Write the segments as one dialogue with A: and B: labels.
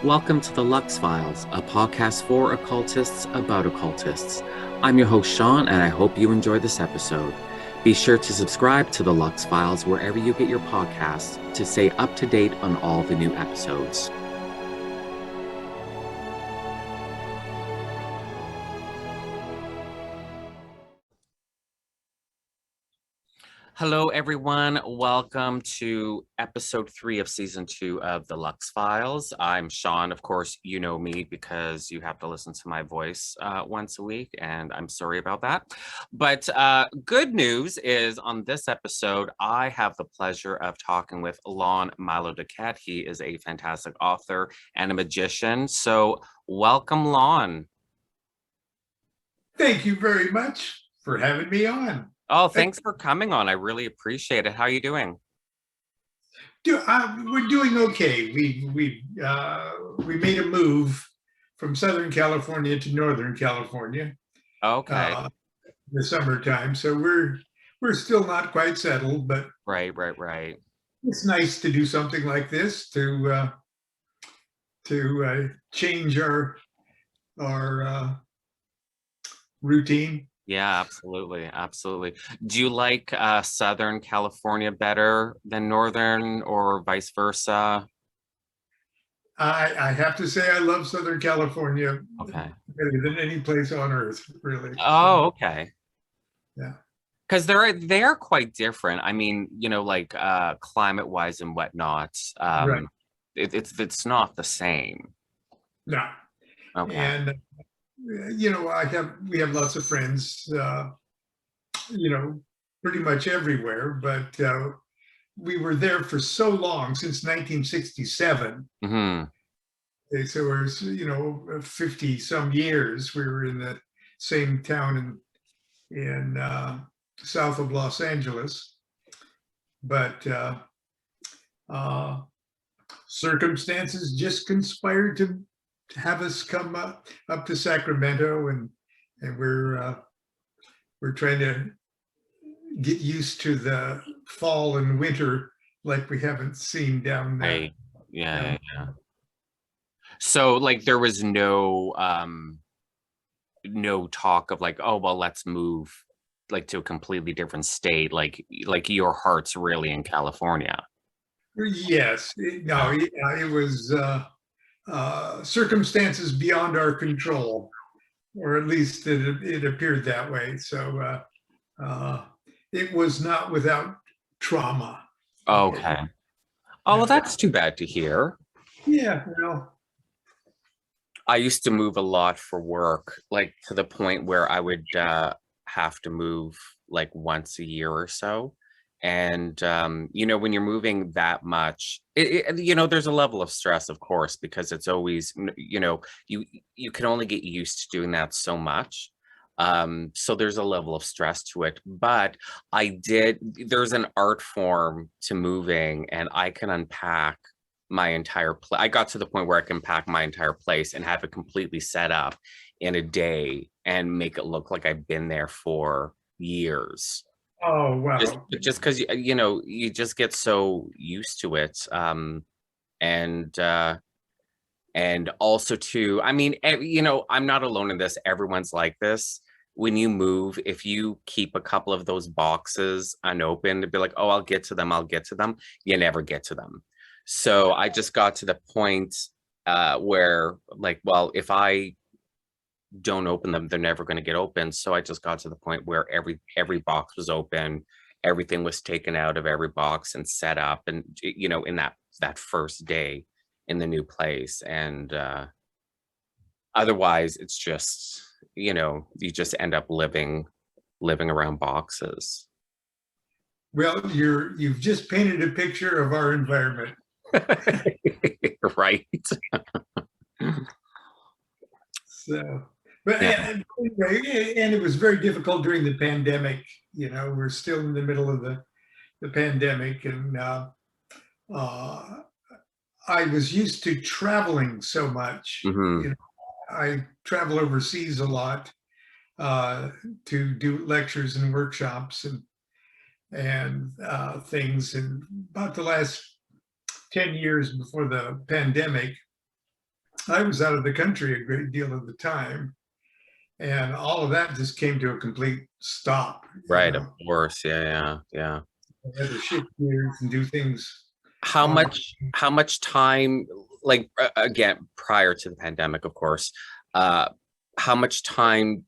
A: Welcome to the Lux Files, a podcast for occultists about occultists. I'm your host, Sean, and I hope you enjoy this episode. Be sure to subscribe to the Lux Files wherever you get your podcasts to stay up to date on all the new episodes. Hello, everyone. Welcome to episode 3 of season 2 of the Lux Files. I'm Sean. Of course, you know me because you have to listen to my voice once a week, and I'm sorry about that. But good news is on this episode, I have the pleasure of talking with Milo Duquette. He is a fantastic author and a magician. So welcome, Lon.
B: Thank you very much for having me on.
A: Oh, thanks for coming on. I really appreciate it. How are you doing?
B: We're doing okay. We made a move from Southern California to Northern California.
A: Okay.
B: The summertime, so we're still not quite settled, but
A: Right.
B: it's nice to do something like this to change our routine.
A: Yeah, absolutely. Do you like Southern California better than Northern or vice versa?
B: I have to say I love Southern California
A: Okay.
B: better than any place on earth, really.
A: Oh, okay.
B: Yeah.
A: Because they're quite different. I mean, like climate-wise and whatnot.
B: Right.
A: It's not the same.
B: No.
A: Okay.
B: And we have lots of friends, pretty much everywhere, but we were there for so long, since 1967.
A: Mm-hmm.
B: So it was, 50 some years. We were in the same town in south of Los Angeles, but circumstances just conspired to have us come up to Sacramento, and we're trying to get used to the fall and winter like we haven't seen down there.
A: Right. Yeah. So like there was no talk of like, oh well, let's move like to a completely different state, like your heart's really in California.
B: Yes. It was circumstances beyond our control, or at least it appeared that way. So it was not without trauma.
A: Okay. Oh, well, that's too bad to hear.
B: Yeah, well,
A: I used to move a lot for work, like to the point where I would have to move like once a year or so. And when you're moving that much, there's a level of stress, of course, because it's always, you can only get used to doing that so much. So there's a level of stress to it. But there's an art form to moving, and I can unpack my entire place. I got to the point where I can pack my entire place and have it completely set up in a day and make it look like I've been there for years.
B: oh wow.
A: Just because you just get so used to it. And also too, I mean, I'm not alone in this. Everyone's like this. When you move, if you keep a couple of those boxes unopened, it'd be like, oh, I'll get to them. You never get to them. So I just got to the point where like, well, if I don't open them, they're never going to get open. So I just got to the point where every box was open, everything was taken out of every box and set up, and in that first day in the new place. And otherwise it's just, you just end up living around boxes.
B: Well, you've just painted a picture of our environment.
A: Right.
B: So, but
A: Yeah.
B: anyway, and it was very difficult during the pandemic. We're still in the middle of the pandemic, and I was used to traveling so much.
A: Mm-hmm.
B: I travel overseas a lot to do lectures and workshops and things. And about the last 10 years before the pandemic, I was out of the country a great deal of the time, and all of that just came to a complete stop.
A: Right, of course. Yeah, yeah, yeah.
B: I had to shift gears and do things
A: How
B: on.
A: much time, like again, prior to the pandemic, of course, uh, how much time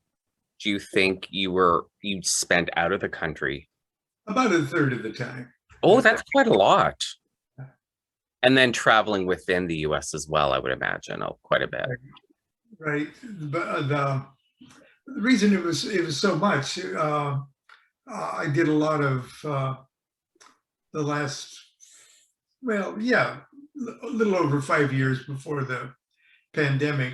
A: do you think you spent out of the country?
B: About a third of the time.
A: Oh, that's quite a lot. And then traveling within the US as well, I would imagine, oh, quite a bit.
B: Right. But the reason it was so much, I did a lot of the last, well, yeah, a little over 5 years before the pandemic.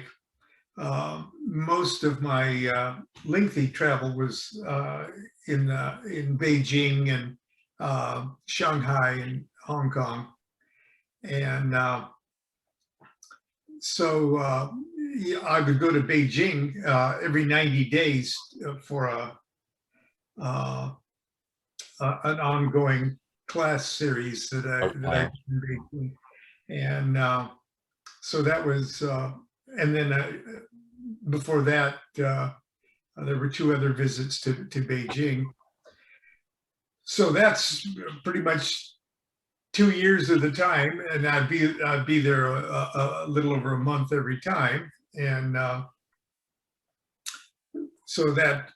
B: Most of my lengthy travel was in Beijing and Shanghai and Hong Kong, and so yeah, I would go to Beijing every 90 days for uh, an ongoing class series that I
A: Okay.
B: did in Beijing, and so that was, and then before that, there were two other visits to Beijing. So that's pretty much 2 years of the time, and I'd be there a little over a month every time, and so that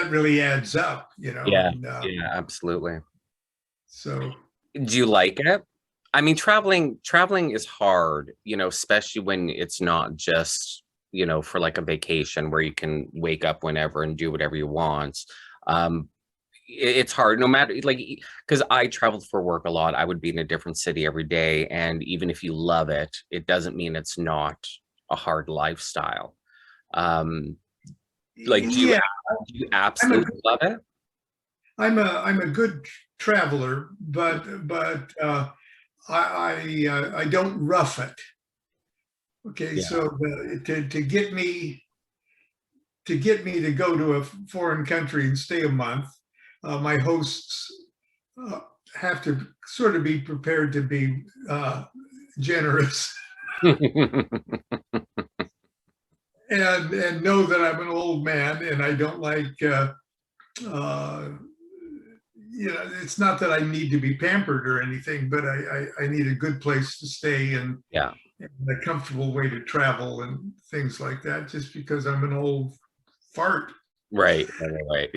B: really adds up,
A: Yeah,
B: and
A: yeah, absolutely.
B: so
A: Do you like it? I mean, traveling is hard, especially when it's not just, for like a vacation where you can wake up whenever and do whatever you want. Um, it's hard no matter like because I traveled for work a lot. I would be in a different city every day, and even if you love it, it doesn't mean it's not a hard lifestyle. Um, like,
B: yeah,
A: do you
B: I'm a
A: absolutely love it?
B: I'm a good traveler, but I don't rough it. Okay,
A: Yeah.
B: so to get me to go to a foreign country and stay a month, my hosts uh, have to sort of be prepared to be generous and know that I'm an old man and I don't like. Uh, it's not that I need to be pampered or anything, but I need a good place to stay
A: Yeah.
B: and a comfortable way to travel and things like that, just because I'm an old fart.
A: Right, right, right.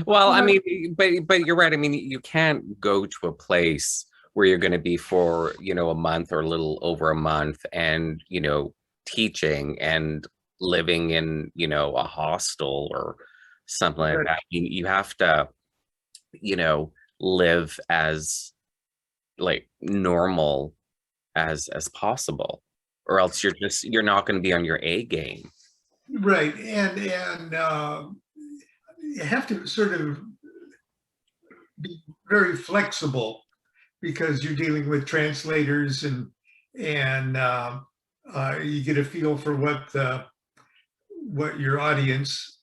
A: Well, I
B: Well,
A: mean, but you're right. I mean, you can't go to a place where you're going to be for, a month or a little over a month and, teaching and living in, a hostel or something like that. You have to, you know, live as like normal as possible, or else you're not going to be on your A game.
B: right, and you have to sort of be very flexible because you're dealing with translators and you get a feel for what your audience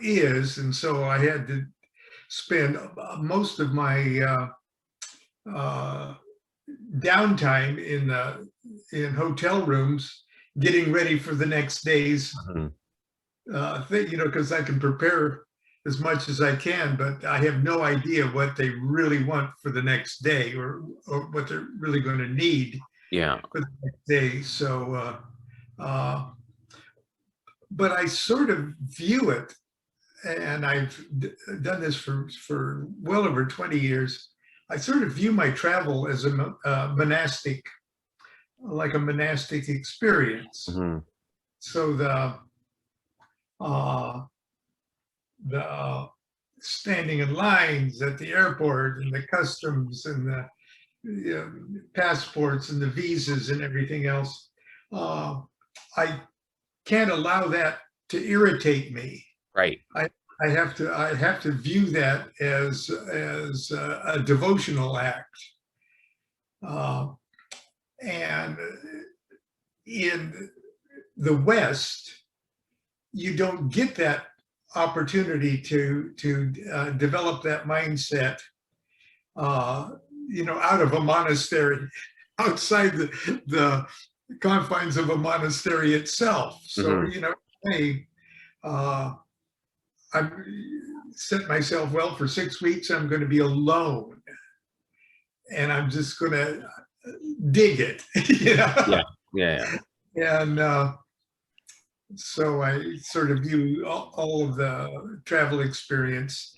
B: is, and so I had to spend most of my uh, downtime in hotel rooms getting ready for the next day's
A: Mhm.
B: thing, because I can prepare as much as I can, but I have no idea what they really want for the next day or what they're really going to need
A: Yeah.
B: for the next day. So, but I sort of view it, and I've done this for well over 20 years. I sort of view my travel as a monastic, like a monastic experience.
A: Mhm.
B: So uh, the standing in lines at the airport and the customs and the passports and the visas and everything else. I can't allow that to irritate me.
A: Right.
B: I, I have to view that as a devotional act. Uh, and in the West, you don't get that opportunity to develop that mindset. out of a monastery, outside the confines of a monastery itself. So,
A: Mhm.
B: hey, I've set myself, well, for 6 weeks, I'm going to be alone and I'm just going to dig it,
A: Yeah. Yeah.
B: And so I sort of view all of the travel experience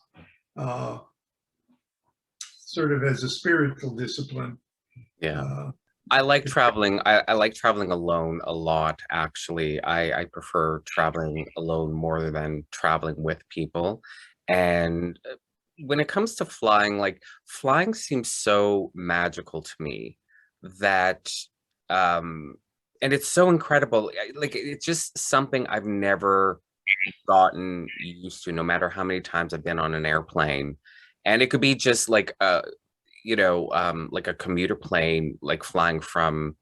B: sort of as a spiritual discipline.
A: Yeah.
B: Uh,
A: I like traveling. I like traveling alone a lot, actually. I prefer traveling alone more than traveling with people. And when it comes to flying, like flying seems so magical to me that um and it's so incredible. Like it's just something I've never gotten used to, no matter how many times I've been on an airplane. And it could be just like like a commuter plane, like flying from,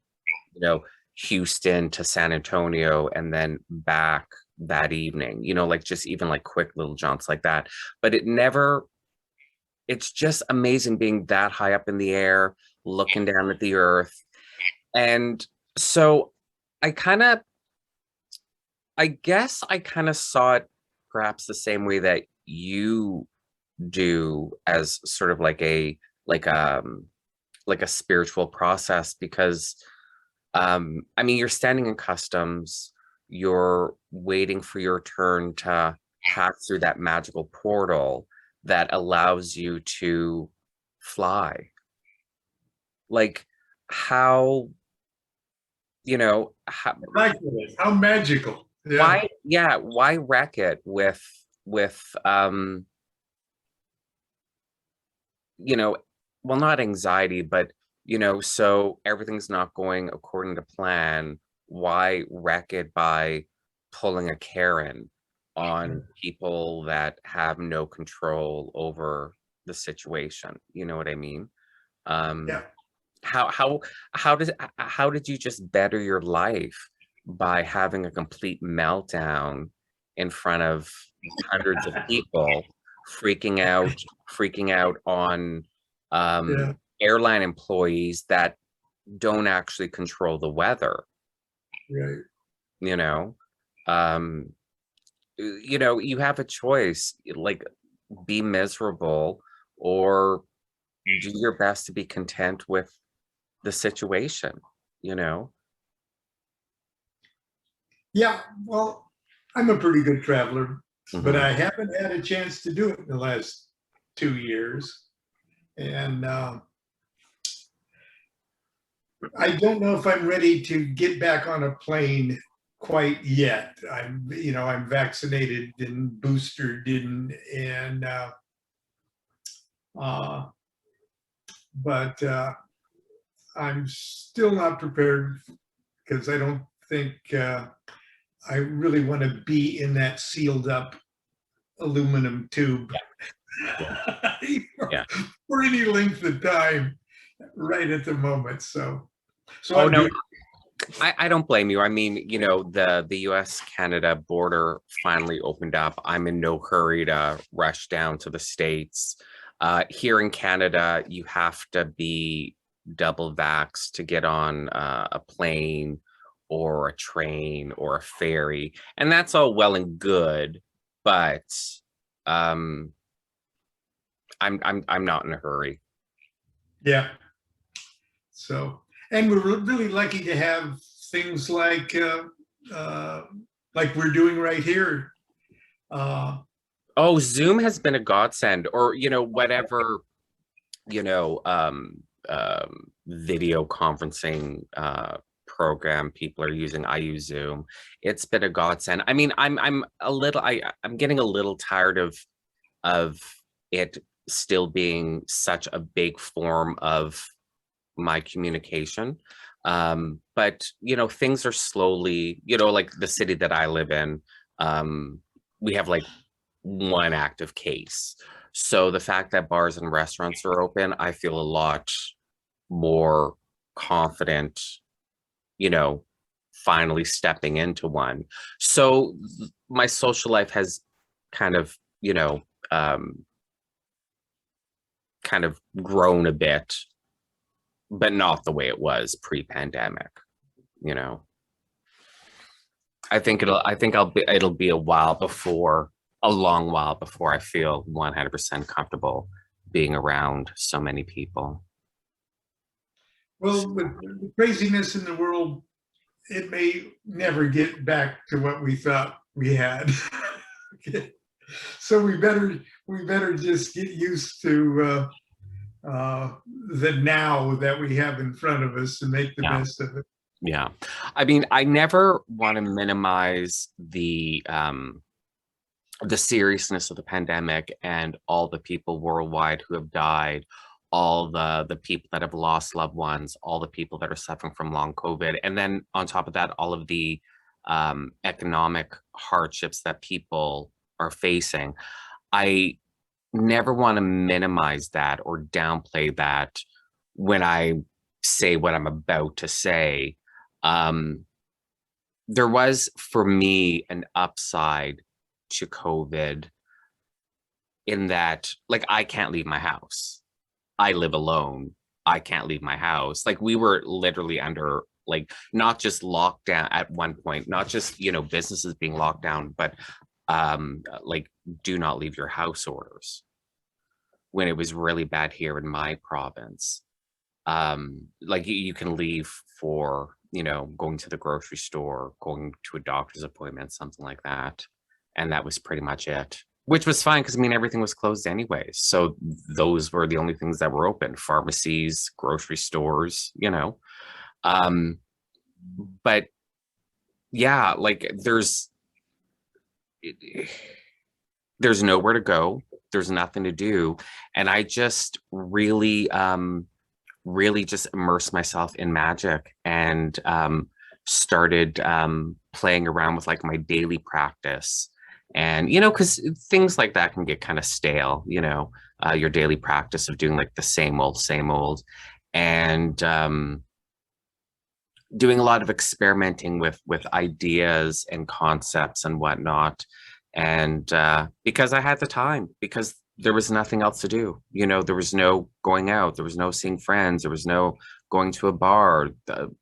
A: Houston to San Antonio and then back that evening, like just even like quick little jaunts like that. But it's just amazing being that high up in the air, looking down at the earth. And so I kind of, I guess I kind of saw it perhaps the same way that you do, as sort of like a spiritual process, because I mean, you're standing in customs, you're waiting for your turn to pass through that magical portal that allows you to fly. Like how,
B: Miraculous. How magical. Yeah.
A: why wreck it with you know, well, not anxiety, but so everything's not going according to plan. Why wreck it by pulling a Karen on people that have no control over the situation? You know what I mean? Um,
B: Yeah.
A: how how how did you just better your life by having a complete meltdown in front of hundreds of people, freaking out on
B: Yeah.
A: airline employees that don't actually control the weather,
B: Right.
A: you know? Um, you have a choice, like be miserable or do your best to be content with the situation, you know?
B: Yeah. Well, I'm a pretty good traveler, but
A: Hmm.
B: I haven't had a chance to do it in the last 2 years. And I don't know if I'm ready to get back on a plane quite yet. I'm vaccinated and boosted and uh, but I'm still not prepared because I don't think I really want to be in that sealed up aluminum tube
A: Yeah. Yeah.
B: for any length of time right at the moment. So
A: Oh
B: I'm
A: no,
B: doing.
A: I don't blame you. I mean, the US Canada border finally opened up. I'm in no hurry to rush down to the States. Here in Canada, you have to be double vaxxed to get on a plane or a train or a ferry, and that's all well and good, but um, I'm not in a hurry.
B: Yeah. So, and we're really lucky to have things uh, like we're doing right here. Uh,
A: Oh, Zoom has been a godsend, or whatever, you know, um, video conferencing program people are using. I use Zoom. It's been a godsend. I mean, I'm getting a little tired of it still being such a big form of my communication. But things are slowly, like the city that I live in, we have like one active case. So the fact that bars and restaurants are open, I feel a lot more confident, you know, finally stepping into one. So my social life has kind of, um, kind of grown a bit but not the way it was pre-pandemic, you know. It'll be a long while before I feel 100% comfortable being around so many people.
B: Well, with the craziness in the world, it may never get back to what we thought we had. Okay. So we better just get used to the now that we have in front of us and make the
A: Yeah.
B: best of it.
A: Yeah. I mean, I never want to minimize the seriousness of the pandemic and all the people worldwide who have died, all the people that have lost loved ones, all the people that are suffering from long COVID, and then on top of that, all of the economic hardships that people are facing. I never want to minimize that or downplay that when I say what I'm about to say. Um, there was for me an upside to COVID in that, like, I can't leave my house. I live alone. I can't leave my house. Like, we were literally under, like, not just lockdown at one point, not just, you know, businesses being locked down, but like, do not leave your house orders when it was really bad here in my province. Like, you can leave for, you know, going to the grocery store, going to a doctor's appointment, something like that. And that was pretty much it, which was fine because I mean, everything was closed anyways. So those were the only things that were open: pharmacies, grocery stores, you know. Um, but yeah, like there's nowhere to go. There's nothing to do. And I just really just immersed myself in magic and started playing around with like my daily practice. And, you know, because things like that can get kind of stale, you know, your daily practice of doing like the same old. And doing a lot of experimenting with ideas and concepts and whatnot. And because I had the time, because there was nothing else to do. You know, there was no going out, there was no seeing friends, there was no going to a bar,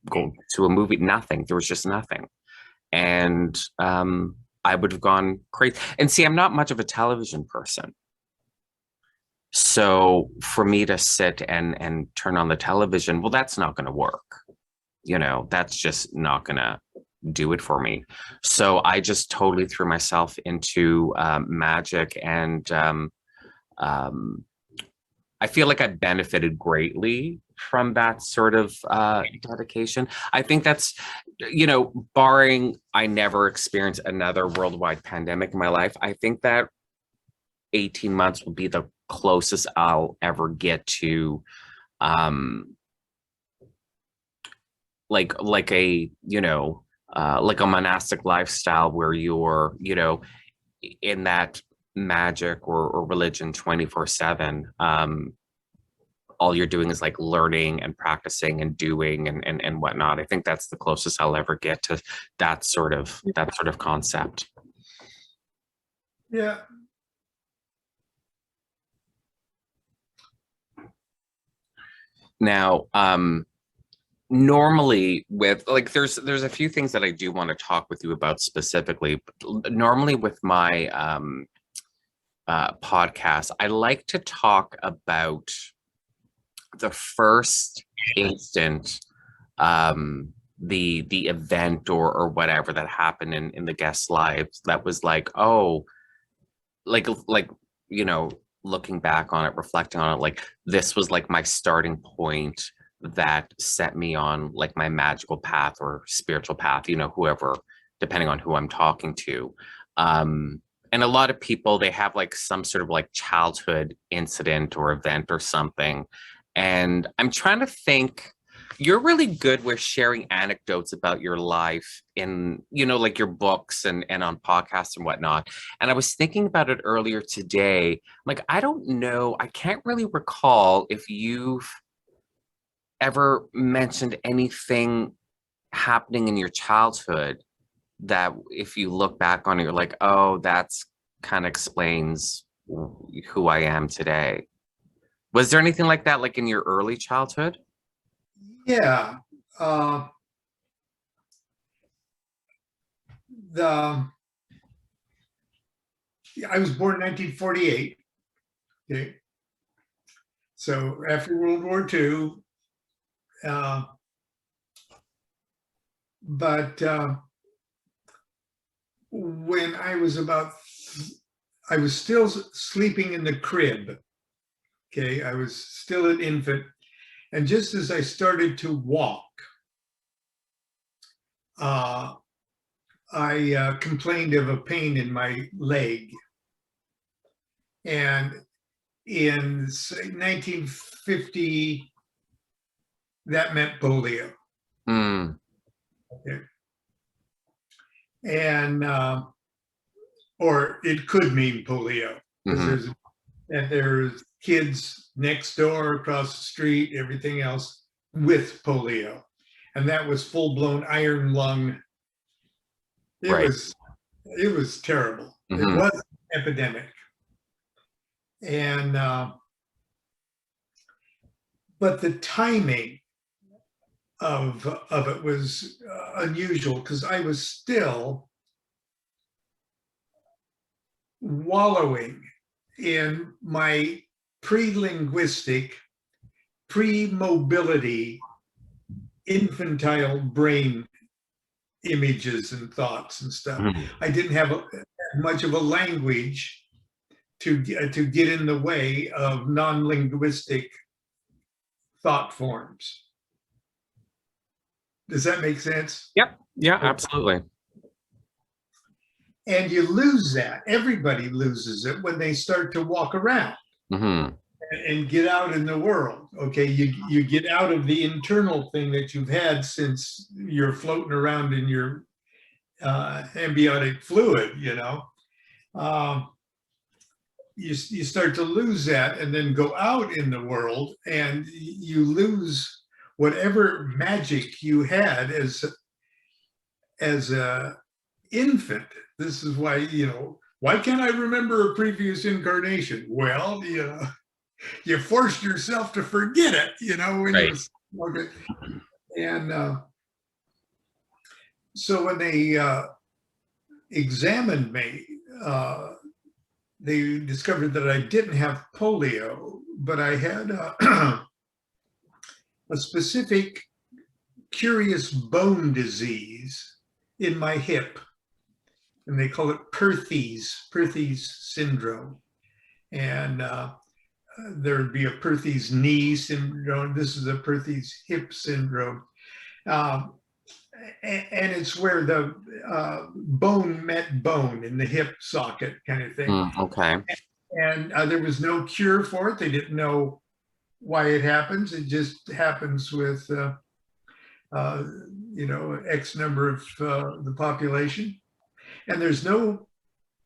A: going to a movie, nothing. There was just nothing. And I would have gone crazy. And see, I'm not much of a television person. So for me to sit and turn on the television, well, that's not going to work. You know, that's just not going to do it for me. So I just totally threw myself into magic, and I feel like I benefited greatly from that sort of dedication. I think that's, you know, barring I never experience another worldwide pandemic in my life, I think that 18 months will be the closest I'll ever get to like a, you know, like a monastic lifestyle where you're, you know, in that magic or religion 24/7. All you're doing is like learning and practicing and doing and whatnot. I think that's the closest I'll ever get to that sort of concept.
B: Yeah.
A: Now, normally with like there's a few things that I do want to talk with you about specifically. But normally with my podcast, I like to talk about the first instant, the event or whatever that happened in the guest's lives that was like, oh, like, you know, looking back on it, reflecting on it, like this was like my starting point that set me on like my magical path or spiritual path, you know, whoever, depending on who I'm talking to. And a lot of people, they have like some sort of like childhood incident or event or something. And I'm trying to think, you're really good with sharing anecdotes about your life in, you know, like your books and on podcasts and whatnot. And I was thinking about it earlier today. Like, I don't know, I can't really recall if you've ever mentioned anything happening in your childhood that if you look back on it, you're like, oh, that's kind of explains who I am today. Was there anything like that, like in your early childhood?
B: Yeah. Uh, the I was born in 1948. Okay. So after World War II, uh, but when I was still sleeping in the crib. Okay, I was still an infant, and just as I started to walk, uh, I complained of a pain in my leg, and in 1950, that meant polio.
A: Mm,
B: Okay. And or it could mean polio because
A: mhm.
B: there's kids next door, across the street, everything else with polio, and that was full blown iron lung. It
A: Right.
B: was it was terrible. It
A: Mhm.
B: was an epidemic, and but the timing of it was unusual because I was still wallowing in my pre-linguistic, pre-mobility, infantile brain images and thoughts and stuff.
A: Mhm.
B: I didn't have much of a language to get in the way of non-linguistic thought forms. Does that make sense?
A: Yep. Yeah, absolutely.
B: And you lose that. Everybody loses it when they start to walk around
A: Mhm.
B: and get out in the world. Okay, you get out of the internal thing that you've had since you're floating around in your amniotic fluid. Um, you start to lose that, and then go out in the world, and you lose whatever magic you had as a infant. This is why, why can't I remember a previous incarnation? Well, you forced yourself to forget it, when you
A: Right.
B: was okay. And so when they examined me, they discovered that I didn't have polio, but I had a specific curious bone disease in my hip, and they call it Perthes syndrome. And there'd be a Perthes knee syndrome. This is a Perthes hip syndrome. Um, and it's where the bone met bone in the hip socket kind of thing.
A: Okay.
B: And there was no cure for it. They didn't know why it happens. It just happens with, X number of the population. And there's no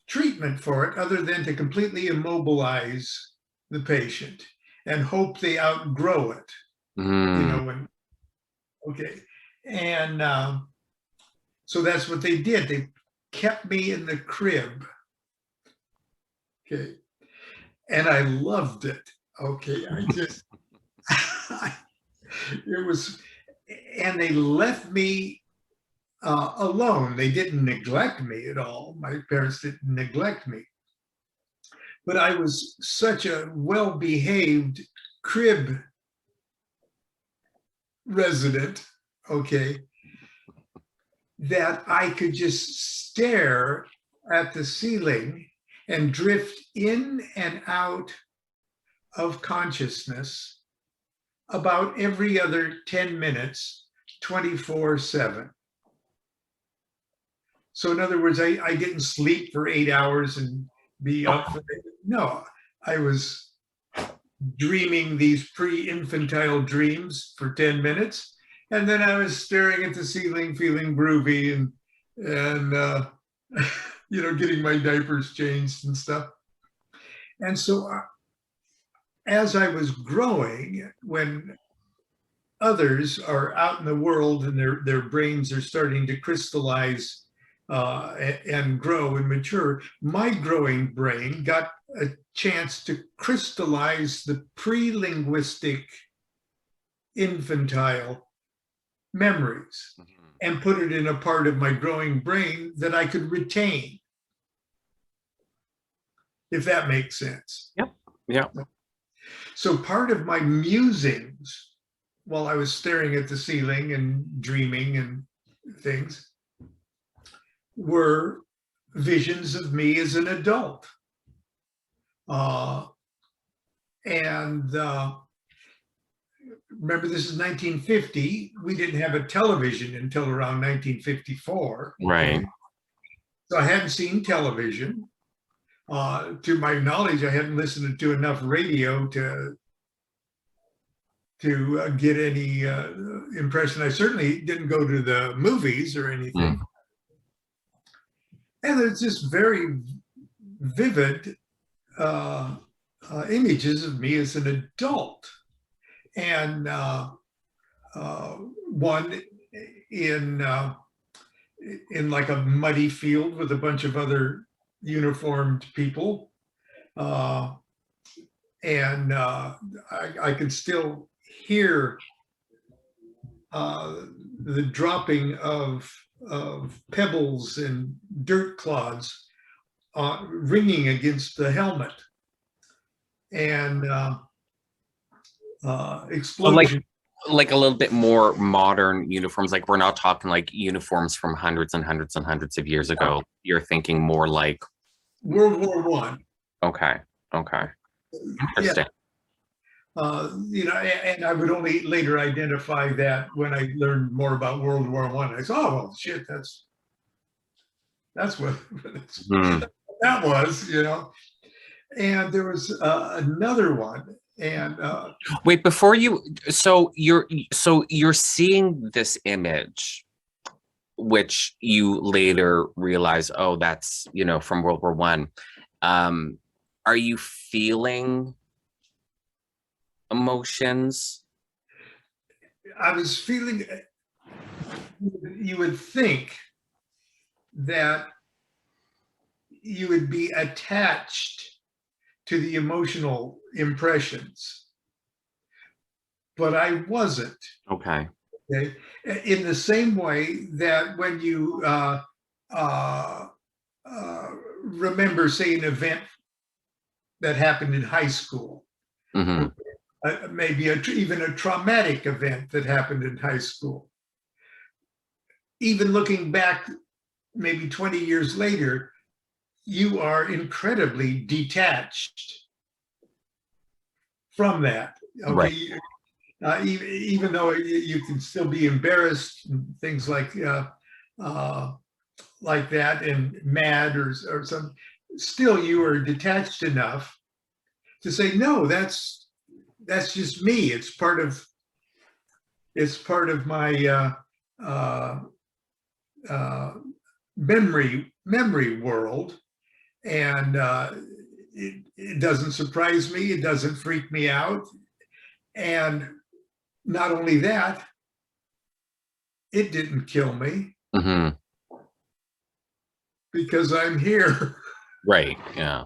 B: treatment for it other than to completely immobilize the patient and hope they outgrow it.
A: Mm.
B: Okay. And so that's what they did. They kept me in the crib. Okay. And I loved it. Okay. It was, and they left me alone. They didn't neglect me at all. My parents didn't neglect me. But I was such a well-behaved crib resident, okay, that I could just stare at the ceiling and drift in and out of consciousness about every other 10 minutes, 24/7. So in other words, I didn't sleep for 8 hours and be up for it. No, I was dreaming these pre-infantile dreams for 10 minutes. And then I was staring at the ceiling, feeling groovy and getting my diapers changed and stuff. And so as I was growing, when others are out in the world and their brains are starting to crystallize and grow and mature, my growing brain got a chance to crystallize the pre-linguistic infantile memories and put it in a part of my growing brain that I could retain, if that makes sense.
A: Yep. Yeah.
B: So part of my musings while I was staring at the ceiling and dreaming and things were visions of me as an adult. Remember, this is 1950. We didn't have a television until around 1954.
A: Right.
B: So I hadn't seen television. To my knowledge, I hadn't listened to enough radio to get any impression. I certainly didn't go to the movies or anything. And there's just very vivid images of me as an adult. And one in like a muddy field with a bunch of other uniformed people. I can still hear the dropping of pebbles and dirt clods ringing against the helmet, and explosion.
A: Like a little bit more modern uniforms. Like, we're not talking like uniforms from hundreds and hundreds and hundreds of years ago. You're thinking more like
B: World War I.
A: Okay. Interesting.
B: And I would only later identify that when I learned more about World War I. I said, oh, well, shit, that's what that was, And there was another one. And
A: wait, before you, so you're seeing this image, which you later realize, oh, that's from World War I. Are you feeling emotions?
B: I was feeling. You would think that you would be attached to the emotional impressions, but I wasn't.
A: Okay.
B: In the same way that when you remember, say, an event that happened in high school, maybe even a traumatic event that happened in high school, even looking back maybe 20 years later, you are incredibly detached from that. Okay. Right. Even though you can still be embarrassed and things like that and mad or something, still you are detached enough to say, no, that's just me. It's part of my memory world. And it doesn't surprise me. It doesn't freak me out. And not only that, it didn't kill me because I'm here.
A: Right. Yeah.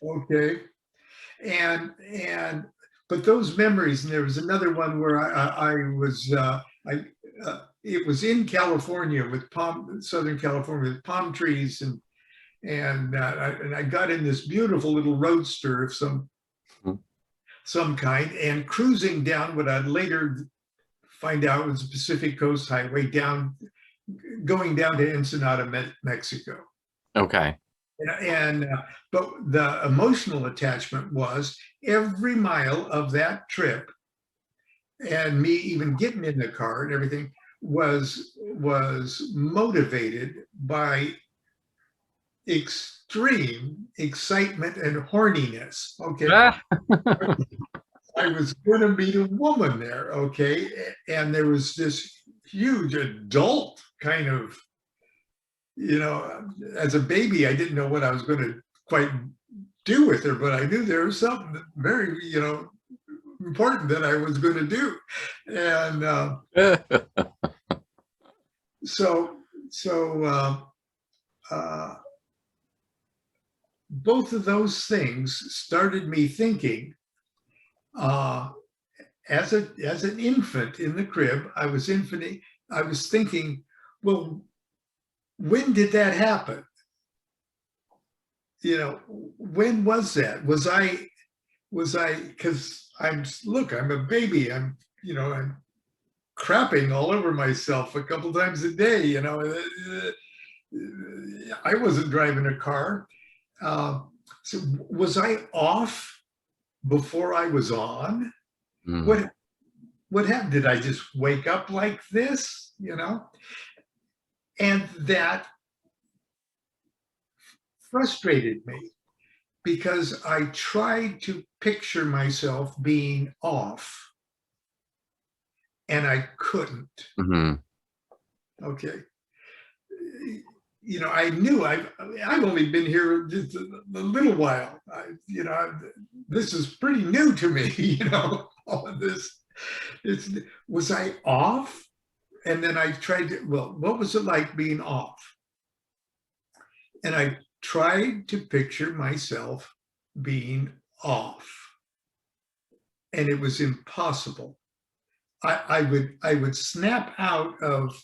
B: Okay. But those memories, and there was another one where it was in California with Southern California with palm trees, and I got in this beautiful little roadster of some kind, and cruising down what I'd later find out was the Pacific Coast Highway going down to Ensenada, Mexico.
A: Okay.
B: But the emotional attachment was every mile of that trip, and me even getting in the car and everything was motivated by extreme excitement and horniness. Okay. I was going to meet a woman there. Okay. And there was this huge adult kind of, as a baby, I didn't know what I was going to quite do with her, but I knew there was something very, important that I was going to do. And so both of those things started me thinking, as an infant in the crib, I was thinking, well, when did that happen? You know, when was that? Was I, because I'm a baby. I'm crapping all over myself a couple times a day, you know. I wasn't driving a car. So was I off before I was on? What happened? Did I just wake up like this, you know? And that frustrated me because I tried to picture myself being off and I couldn't. Okay. You know, I knew I've only been here just a little while. This is pretty new to me, you know, all of this. Was I off? And then I tried to, well, what was it like being off? And I tried to picture myself being off. And it was impossible. I would snap out of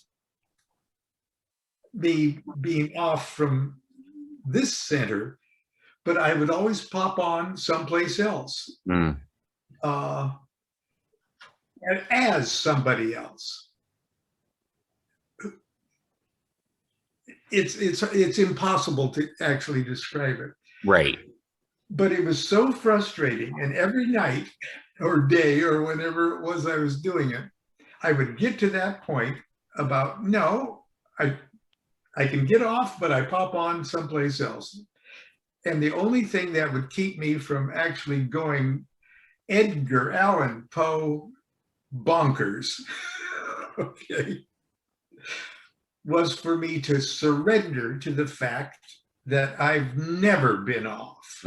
B: me being off from this center, but I would always pop on someplace else as somebody else. It's impossible to actually describe it.
A: Right.
B: But it was so frustrating, and every night or day or whenever it was I was doing it, I would get to that point about, no, I can get off, but I pop on someplace else. And the only thing that would keep me from actually going Edgar Allan Poe bonkers, okay, was for me to surrender to the fact that I've never been off,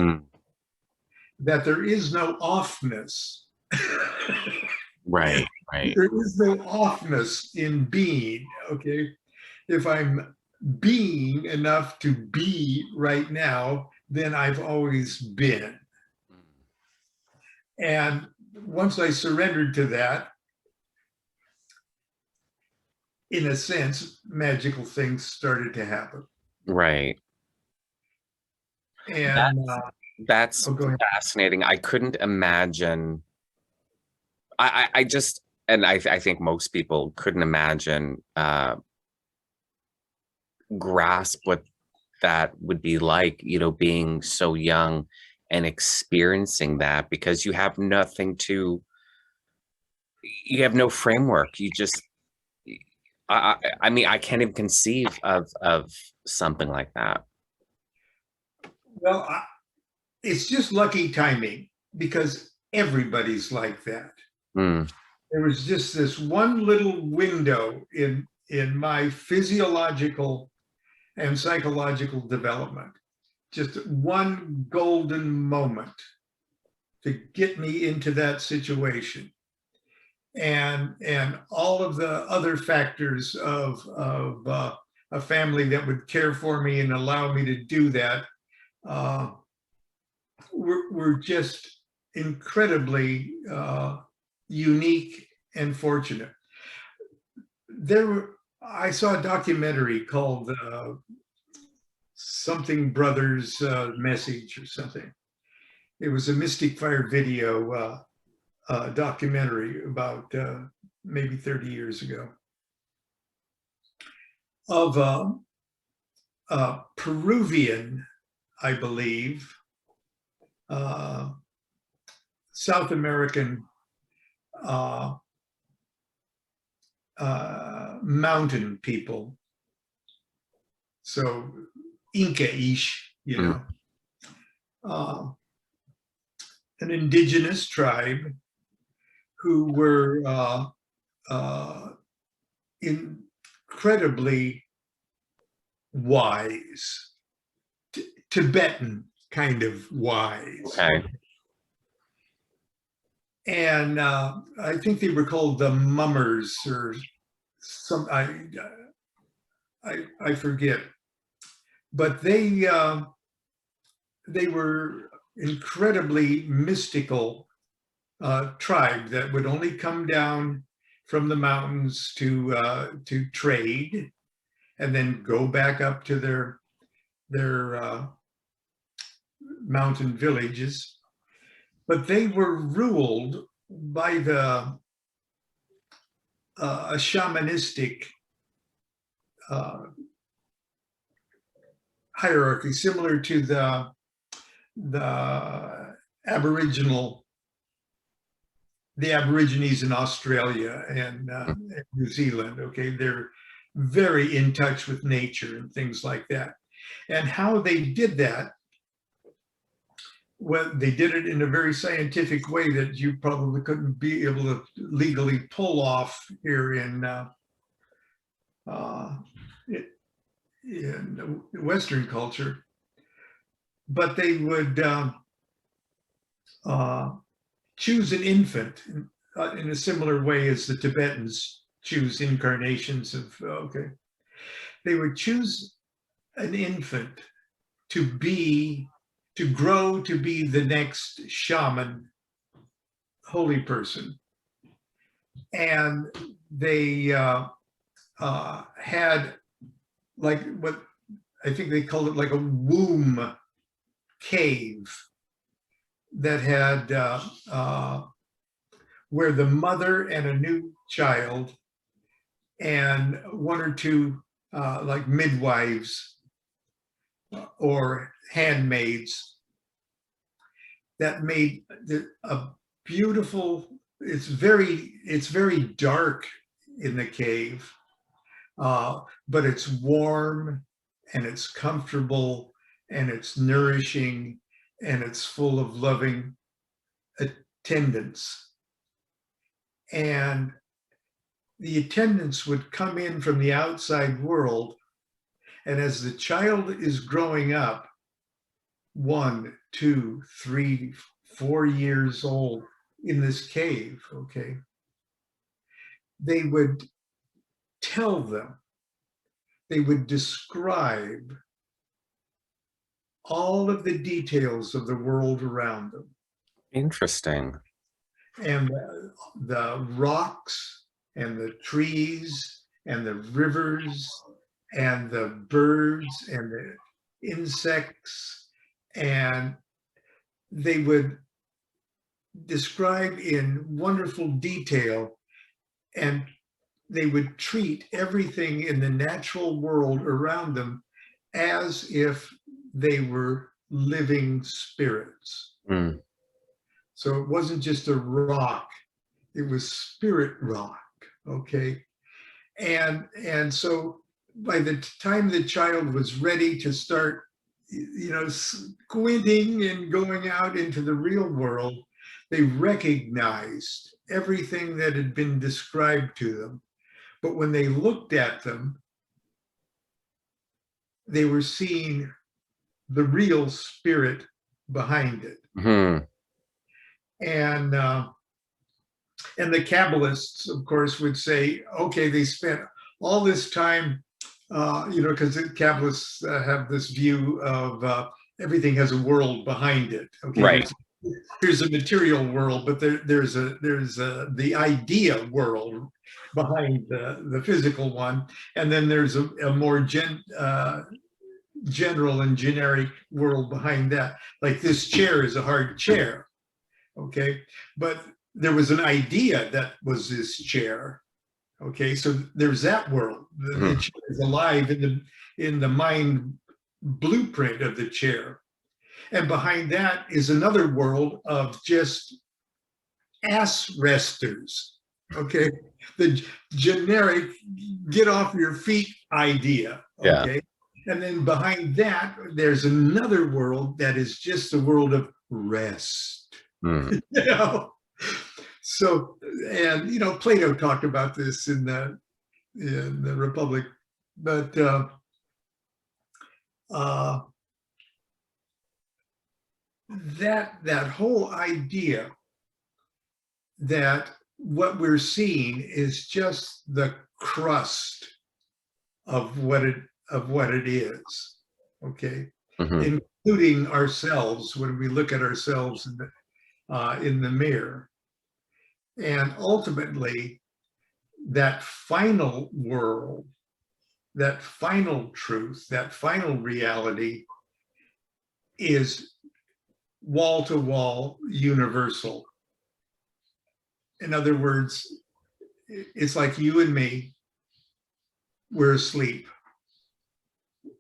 B: that there is no offness.
A: Right.
B: There is no offness in being, okay? If I'm being enough to be right now, then I've always been. And once I surrendered to that, in a sense, magical things started to happen.
A: Right.
B: And
A: that's fascinating. I couldn't imagine. I just, and I think most people couldn't imagine grasp what that would be like, you know, being so young and experiencing that, because you have nothing to, you have no framework. You just, I mean, I can't even conceive of something like that.
B: Well, it's just lucky timing, because everybody's like that. There was just this one little window in my physiological and psychological development, just one golden moment to get me into that situation. And all of the other factors of a family that would care for me and allow me to do that were just incredibly unique and fortunate. I saw a documentary called something Brothers Message or something. It was a Mystic Fire video documentary about maybe 30 years ago of a Peruvian, I believe, South American mountain people. So Inca-ish, you know, an indigenous tribe who were incredibly wise, Tibetan kind of wise.
A: Okay.
B: And I think they were called the mummers or some, I forget. But they were incredibly mystical tribe that would only come down from the mountains to trade, and then go back up to their mountain villages. But they were ruled by a shamanistic hierarchy, similar to the Aborigines in Australia and New Zealand. Okay, they're very in touch with nature and things like that. And how they did that, well, they did it in a very scientific way that you probably couldn't be able to legally pull off here in Western culture. But they would choose an infant in a similar way as the Tibetans choose incarnations of, okay. They would choose an infant to grow to be the next shaman, holy person. And they had, like, what I think they called it, like a womb cave that had where the mother and a new child and one or two like midwives or handmaids that made a beautiful, it's very dark in the cave, but it's warm and it's comfortable and it's nourishing and it's full of loving attendants. And the attendants would come in from the outside world, and as the child is growing up, 1, 2, 3, 4 years old in this cave, okay, they would tell them, they would describe all of the details of the world around them.
A: Interesting.
B: And the rocks and the trees and the rivers and the birds and the insects, and they would describe in wonderful detail, and they would treat everything in the natural world around them as if they were living spirits.
A: Mm.
B: So it wasn't just a rock, it was spirit rock, okay? And so by the time the child was ready to start, squinting and going out into the real world, they recognized everything that had been described to them. But when they looked at them, they were seeing the real spirit behind it.
A: Mm-hmm.
B: And the Kabbalists, of course, would say, okay, they spent all this time, because the Kabbalists have this view of everything has a world behind it. Okay,
A: right.
B: There's a material world, but there's the idea world behind the physical one, and then there's a more general and generic world behind that. Like this chair is a hard chair, okay, but there was an idea that was this chair, okay, so there's that world. The chair is alive in the mind blueprint of the chair, and behind that is another world of just ass resters, okay, the generic get off your feet idea, okay. Yeah. And then behind that, there's another world that is just the world of rest. So, and Plato talked about this in the Republic, but that whole idea that what we're seeing is just the crust of what it is, okay, including ourselves when we look at ourselves in the mirror. And ultimately, that final world, that final truth, that final reality is wall to wall universal. In other words, it's like you and me, we're asleep.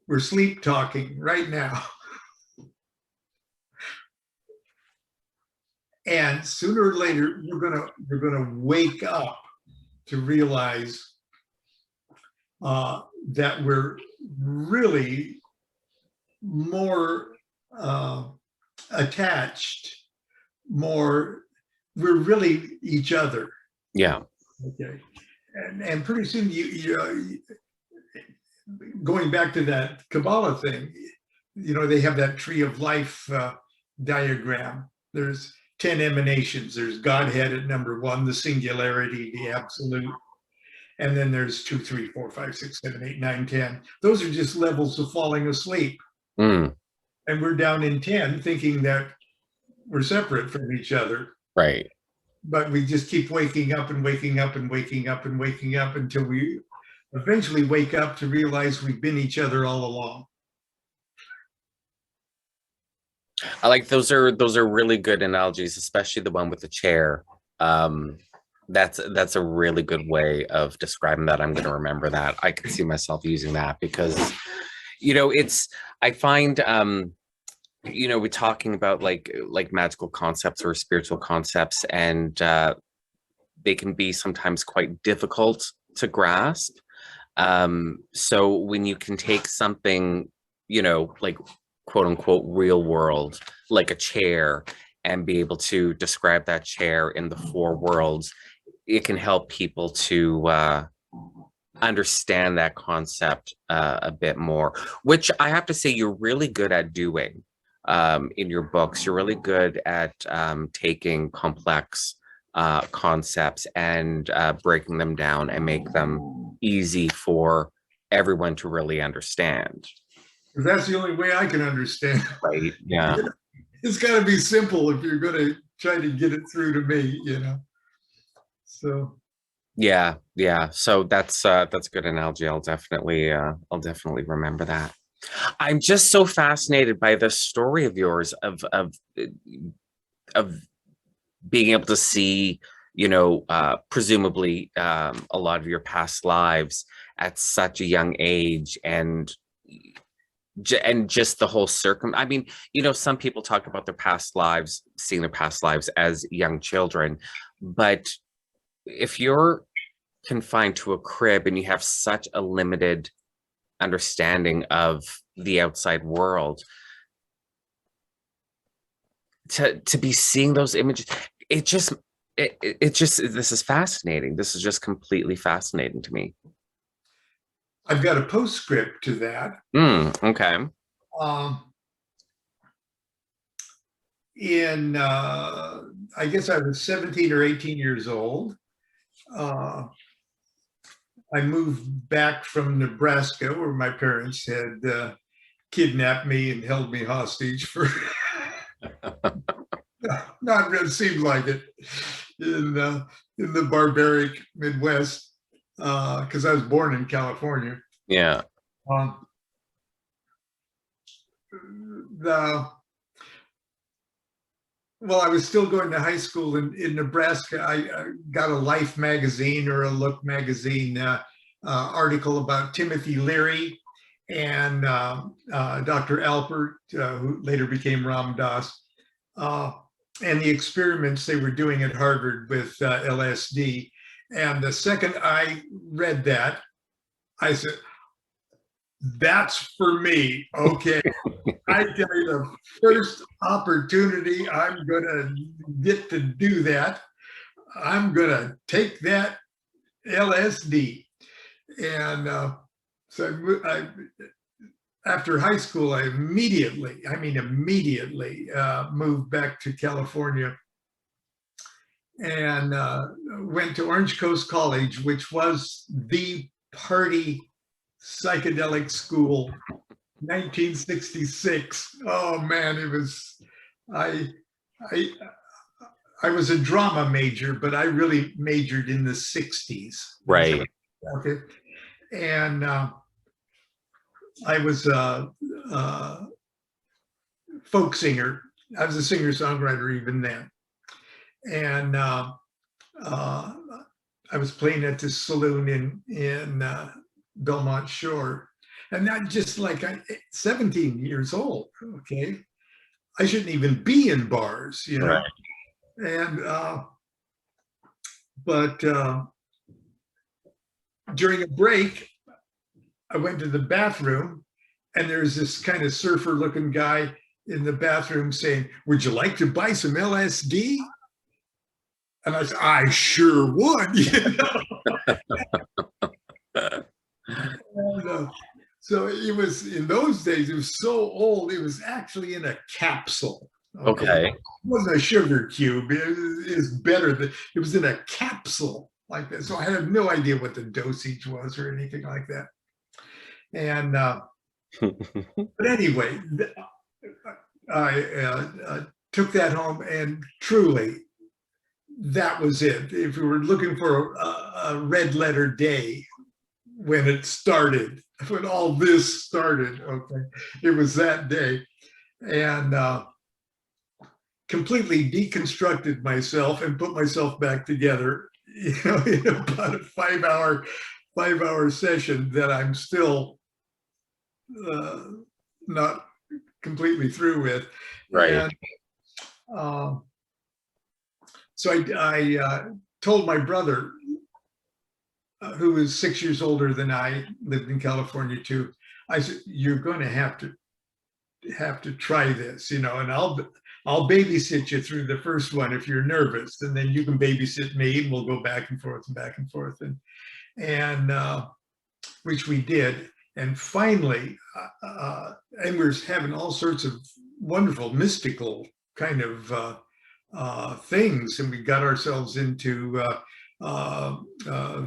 B: We're sleep talking right now. And sooner or later, we're gonna wake up to realize that we're really more attached, more, we're really each other.
A: Yeah.
B: Okay. And pretty soon going back to that Kabbalah thing, they have that tree of life diagram. There's 10 emanations. There's Godhead at number 1, the singularity, the absolute. And then there's 2, 3, 4, 5, 6, 7, 8, 9, 10. Those are just levels of falling asleep.
A: Mm.
B: And we're down in 10 thinking that we're separate from each other.
A: Right.
B: But we just keep waking up and waking up and waking up and waking up until we eventually wake up to realize we've been each other all along.
A: I like those are really good analogies, especially the one with the chair. That's a really good way of describing that. I'm going to remember that. I can see myself using that because, it's, I find, we're talking about like magical concepts or spiritual concepts, and they can be sometimes quite difficult to grasp. So when you can take something, like quote unquote real world, like a chair, and be able to describe that chair in the 4 worlds, it can help people to understand that concept a bit more, which I have to say you're really good at doing in your books. You're really good at taking complex concepts and breaking them down and make them easy for everyone to really understand.
B: That's the only way I can understand.
A: Right. Yeah.
B: It's got to be simple if you're going to try to get it through to me, So
A: Yeah. So that's a good analogy. I'll definitely remember that. I'm just so fascinated by the story of yours of being able to see, presumably a lot of your past lives at such a young age, and just the whole I mean, some people talk about their past lives, seeing their past lives as young children, but if you're confined to a crib and you have such a limited understanding of the outside world, to be seeing those images, it just this is fascinating. This is just completely fascinating to me.
B: I've got a postscript to that.
A: Okay.
B: In I guess I was 17 or 18 years old. I moved back from Nebraska, where my parents had kidnapped me and held me hostage for not really seemed like it in the barbaric Midwest, because I was born in California.
A: Yeah.
B: Well, I was still going to high school in Nebraska. I got a Life magazine or a Look magazine article about Timothy Leary and Dr. Alpert, who later became Ram Dass, and the experiments they were doing at Harvard with LSD. And the second I read that, I said, that's for me. Okay. I tell you, the first opportunity I'm going to get to do that, I'm going to take that LSD. And so after high school, I immediately moved back to California and went to Orange Coast College, which was the party psychedelic school, 1966. Oh man, it was, I was a drama major, but I really majored in the 60s.
A: Right.
B: Okay. And I was a folk singer. I was a singer-songwriter even then. And I was playing at this saloon in Belmont Shore. And not just like 17 years old, okay? I shouldn't even be in bars, you know?
A: Right.
B: And, but during a break, I went to the bathroom and there's this kind of surfer looking guy in the bathroom saying, "Would you like to buy some LSD?" And I said, "I sure would." You know? And, so it was, in those days, it was so old, it was actually in a capsule.
A: Okay.
B: It wasn't a sugar cube. It is better that it was in a capsule like that. So I had no idea what the dosage was or anything like that. And but anyway, I took that home, and truly, that was it. If we were looking for a red letter day when it started, when all this started, okay, it was that day. And completely deconstructed myself and put myself back together, you know, in about a 5-hour session that I'm still not completely through with.
A: Right.
B: And so I told my brother, who was 6 years older than I, lived in California too. I said, "You're going to have to try this, you know, and I'll babysit you through the first one if you're nervous, and then you can babysit me, and we'll go back and forth and back and forth." And which we did. And finally, and we were having all sorts of wonderful mystical kind of things, and we got ourselves into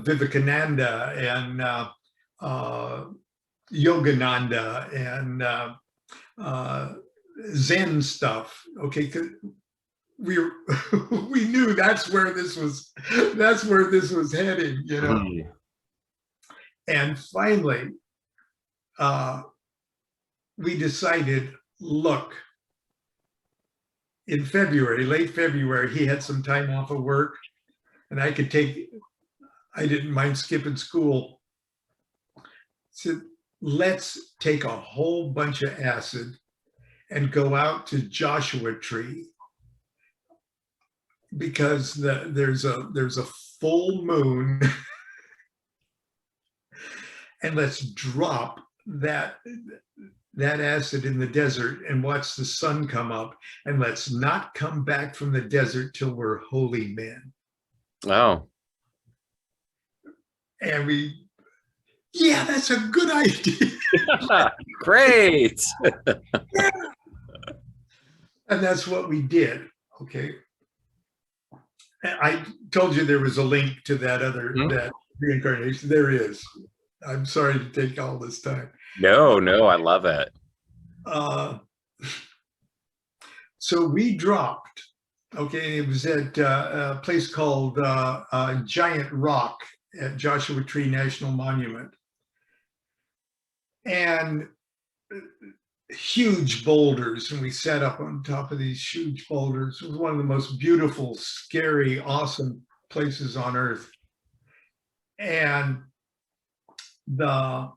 B: Vivekananda and Yogananda and Zen stuff. Okay, we we knew that's where this was heading, you know.
A: Mm.
B: And finally, we decided, look, in February, late February, he had some time off of work, and I didn't mind skipping school. So let's take a whole bunch of acid and go out to Joshua Tree, because there's a full moon, and let's drop that acid in the desert and watch the sun come up, and let's not come back from the desert till we're holy men.
A: Oh.
B: And yeah, that's a good idea.
A: Great.
B: And that's what we did. Okay. I told you there was a link to that other, that reincarnation. There is. I'm sorry to take all this time.
A: No, I love it.
B: So we dropped, okay, it was at a place called Giant Rock at Joshua Tree National Monument. And huge boulders, and we sat up on top of these huge boulders. It was one of the most beautiful, scary, awesome places on earth. And the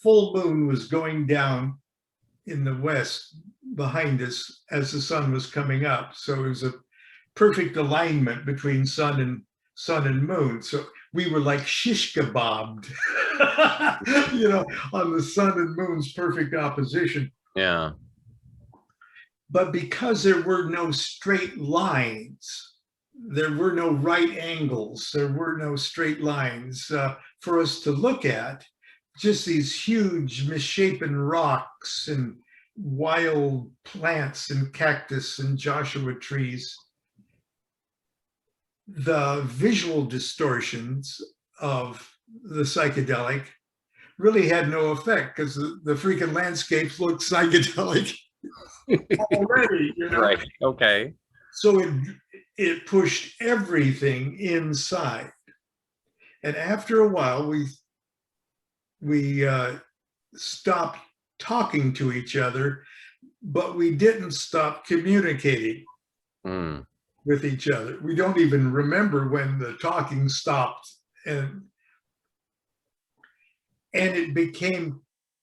B: full moon was going down in the west behind us as the sun was coming up. So it was a perfect alignment between sun and moon. So we were like shish kebabbed, you know, on the sun and moon's perfect opposition.
A: Yeah.
B: But because there were no straight lines, there were no right angles, there were no straight lines for us to look at, just these huge misshapen rocks and wild plants and cactus and Joshua trees. The visual distortions of the psychedelic really had no effect, because the freaking landscapes looked psychedelic already, you know?
A: Right. Okay.
B: So it pushed everything inside. And after a while, we stopped talking to each other, but we didn't stop communicating with each other. We don't even remember when the talking stopped. And it became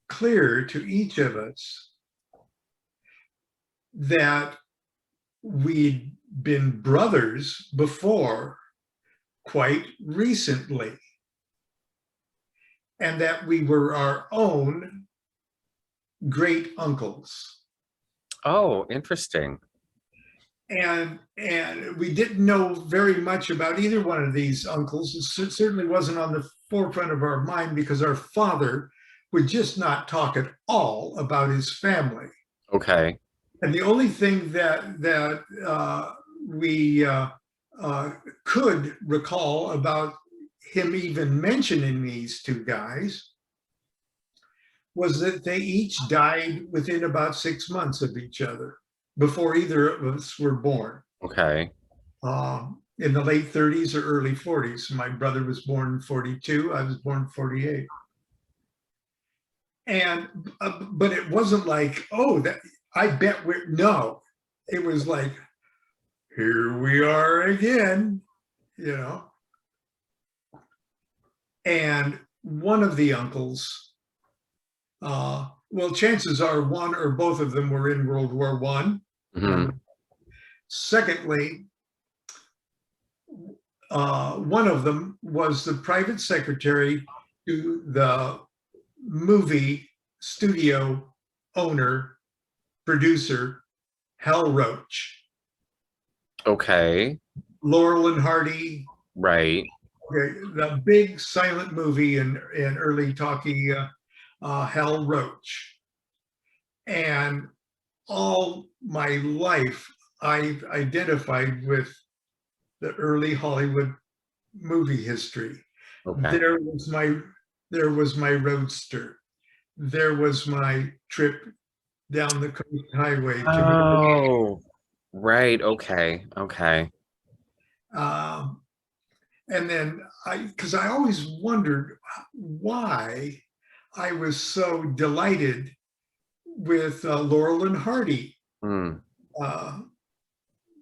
B: clear to each of us that we'd been brothers before quite recently, and that we were our own great uncles.
A: Oh, interesting.
B: And we didn't know very much about either one of these uncles. It certainly wasn't on the forefront of our mind because our father would just not talk at all about his family.
A: Okay.
B: And the only thing that we could recall about him even mentioning these two guys was that they each died within about 6 months of each other before either of us were born.
A: Okay.
B: In the late 30s or early 40s. My brother was born in 42. I was born in 48. And but it wasn't like, oh, that I bet we're no. It was like, here we are again, you know. And one of the uncles, well, chances are one or both of them were in World War I. Secondly, one of them was the private secretary to the movie studio owner, producer, Hal Roach.
A: Okay.
B: Laurel and Hardy.
A: Right.
B: Okay, the big silent movie and early talkie, Hal Roach. And all my life, I've identified with the early Hollywood movie history.
A: Okay.
B: There was my roadster. There was my trip down the coast highway to
A: Oh, right. Okay. Okay.
B: and then because I always wondered why I was so delighted with Laurel and Hardy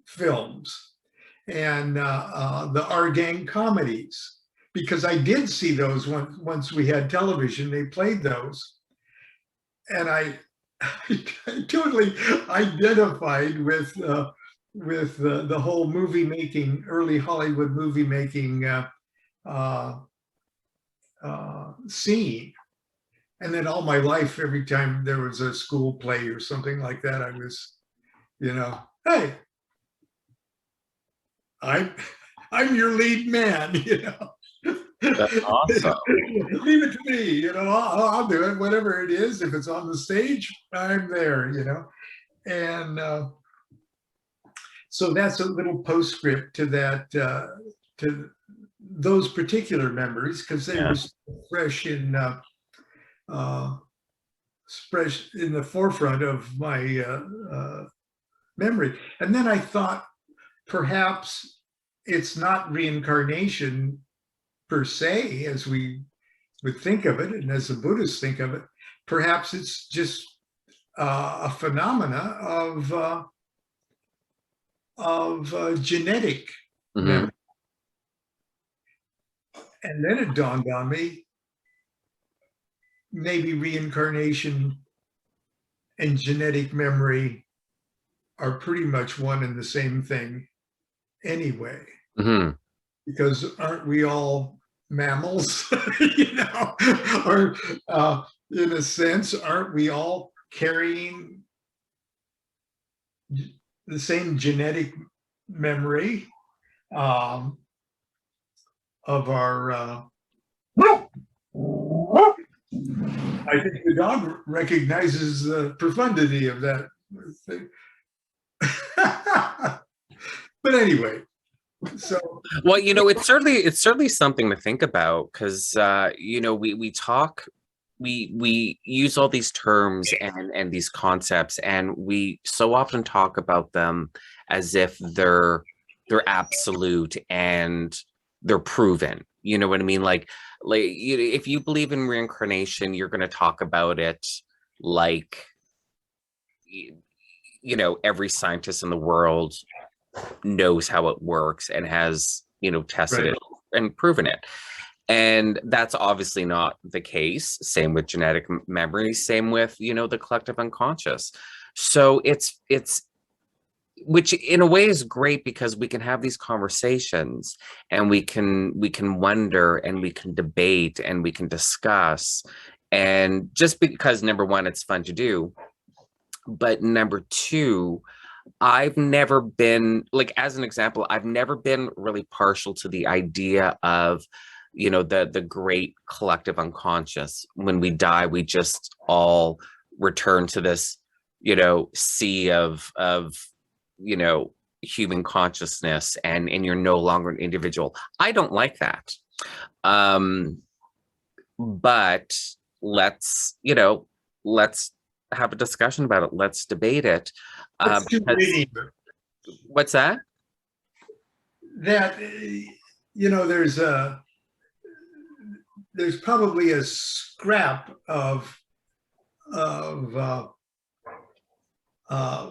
B: films and the Our Gang comedies, because I did see those once we had television. They played those, and I totally identified with the whole movie making, early Hollywood movie making scene. And then all my life, every time there was a school play or something like that, I was, hey, I'm your lead man,
A: That's awesome.
B: Leave it to me, I'll do it, whatever it is. If it's on the stage, I'm there, And so that's a little postscript to that, to those particular memories, because they were fresh in the forefront of my memory. And then I thought, perhaps it's not reincarnation per se, as we would think of it, and as the Buddhists think of it. Perhaps it's just a phenomena of genetic memory. And then it dawned on me, maybe reincarnation and genetic memory are pretty much one and the same thing anyway. Because aren't we all mammals? Or in a sense, aren't we all carrying the same genetic memory of our I think the dog recognizes the profundity of that thing. But anyway, so
A: well, it's certainly something to think about, because we talk we use all these terms and these concepts, and we so often talk about them as if they're absolute and they're proven. You know what I mean? Like if you believe in reincarnation, you're going to talk about it like, you know, every scientist in the world knows how it works and has, you know, tested
B: Right.
A: it and proven it. And that's obviously not the case. Same with genetic memory, same with, you know, the collective unconscious. So it's which in a way is great because we can have these conversations and we can wonder and we can debate and we can discuss. And just because number one, it's fun to do, but number two, I've never been, like, as an example, I've never been really partial to the idea of, you know, the great collective unconscious. When we die, we just all return to this, you know, sea of, you know, human consciousness, and you're no longer an individual. I don't like that. Um, but let's, you know, let's have a discussion about it. Let's debate it.
B: It's too
A: Because
B: linear.
A: what's that?
B: That, you know, there's probably a scrap of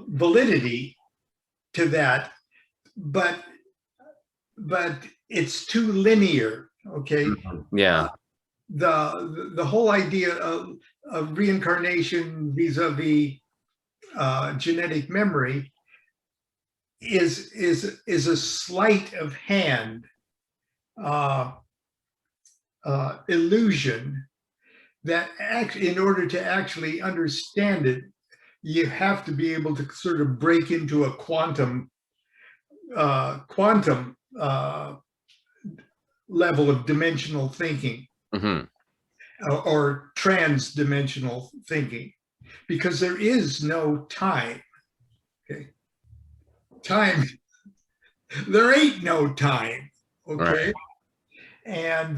B: validity to that, but it's too linear. Okay.
A: Yeah.
B: The whole idea of reincarnation vis-a-vis genetic memory is a sleight of hand illusion that in order to actually understand it, you have to be able to sort of break into a quantum level of dimensional thinking,
A: Mm-hmm.
B: or trans-dimensional thinking, because there is no time. Okay, time. There ain't no time. Okay,
A: Right.
B: and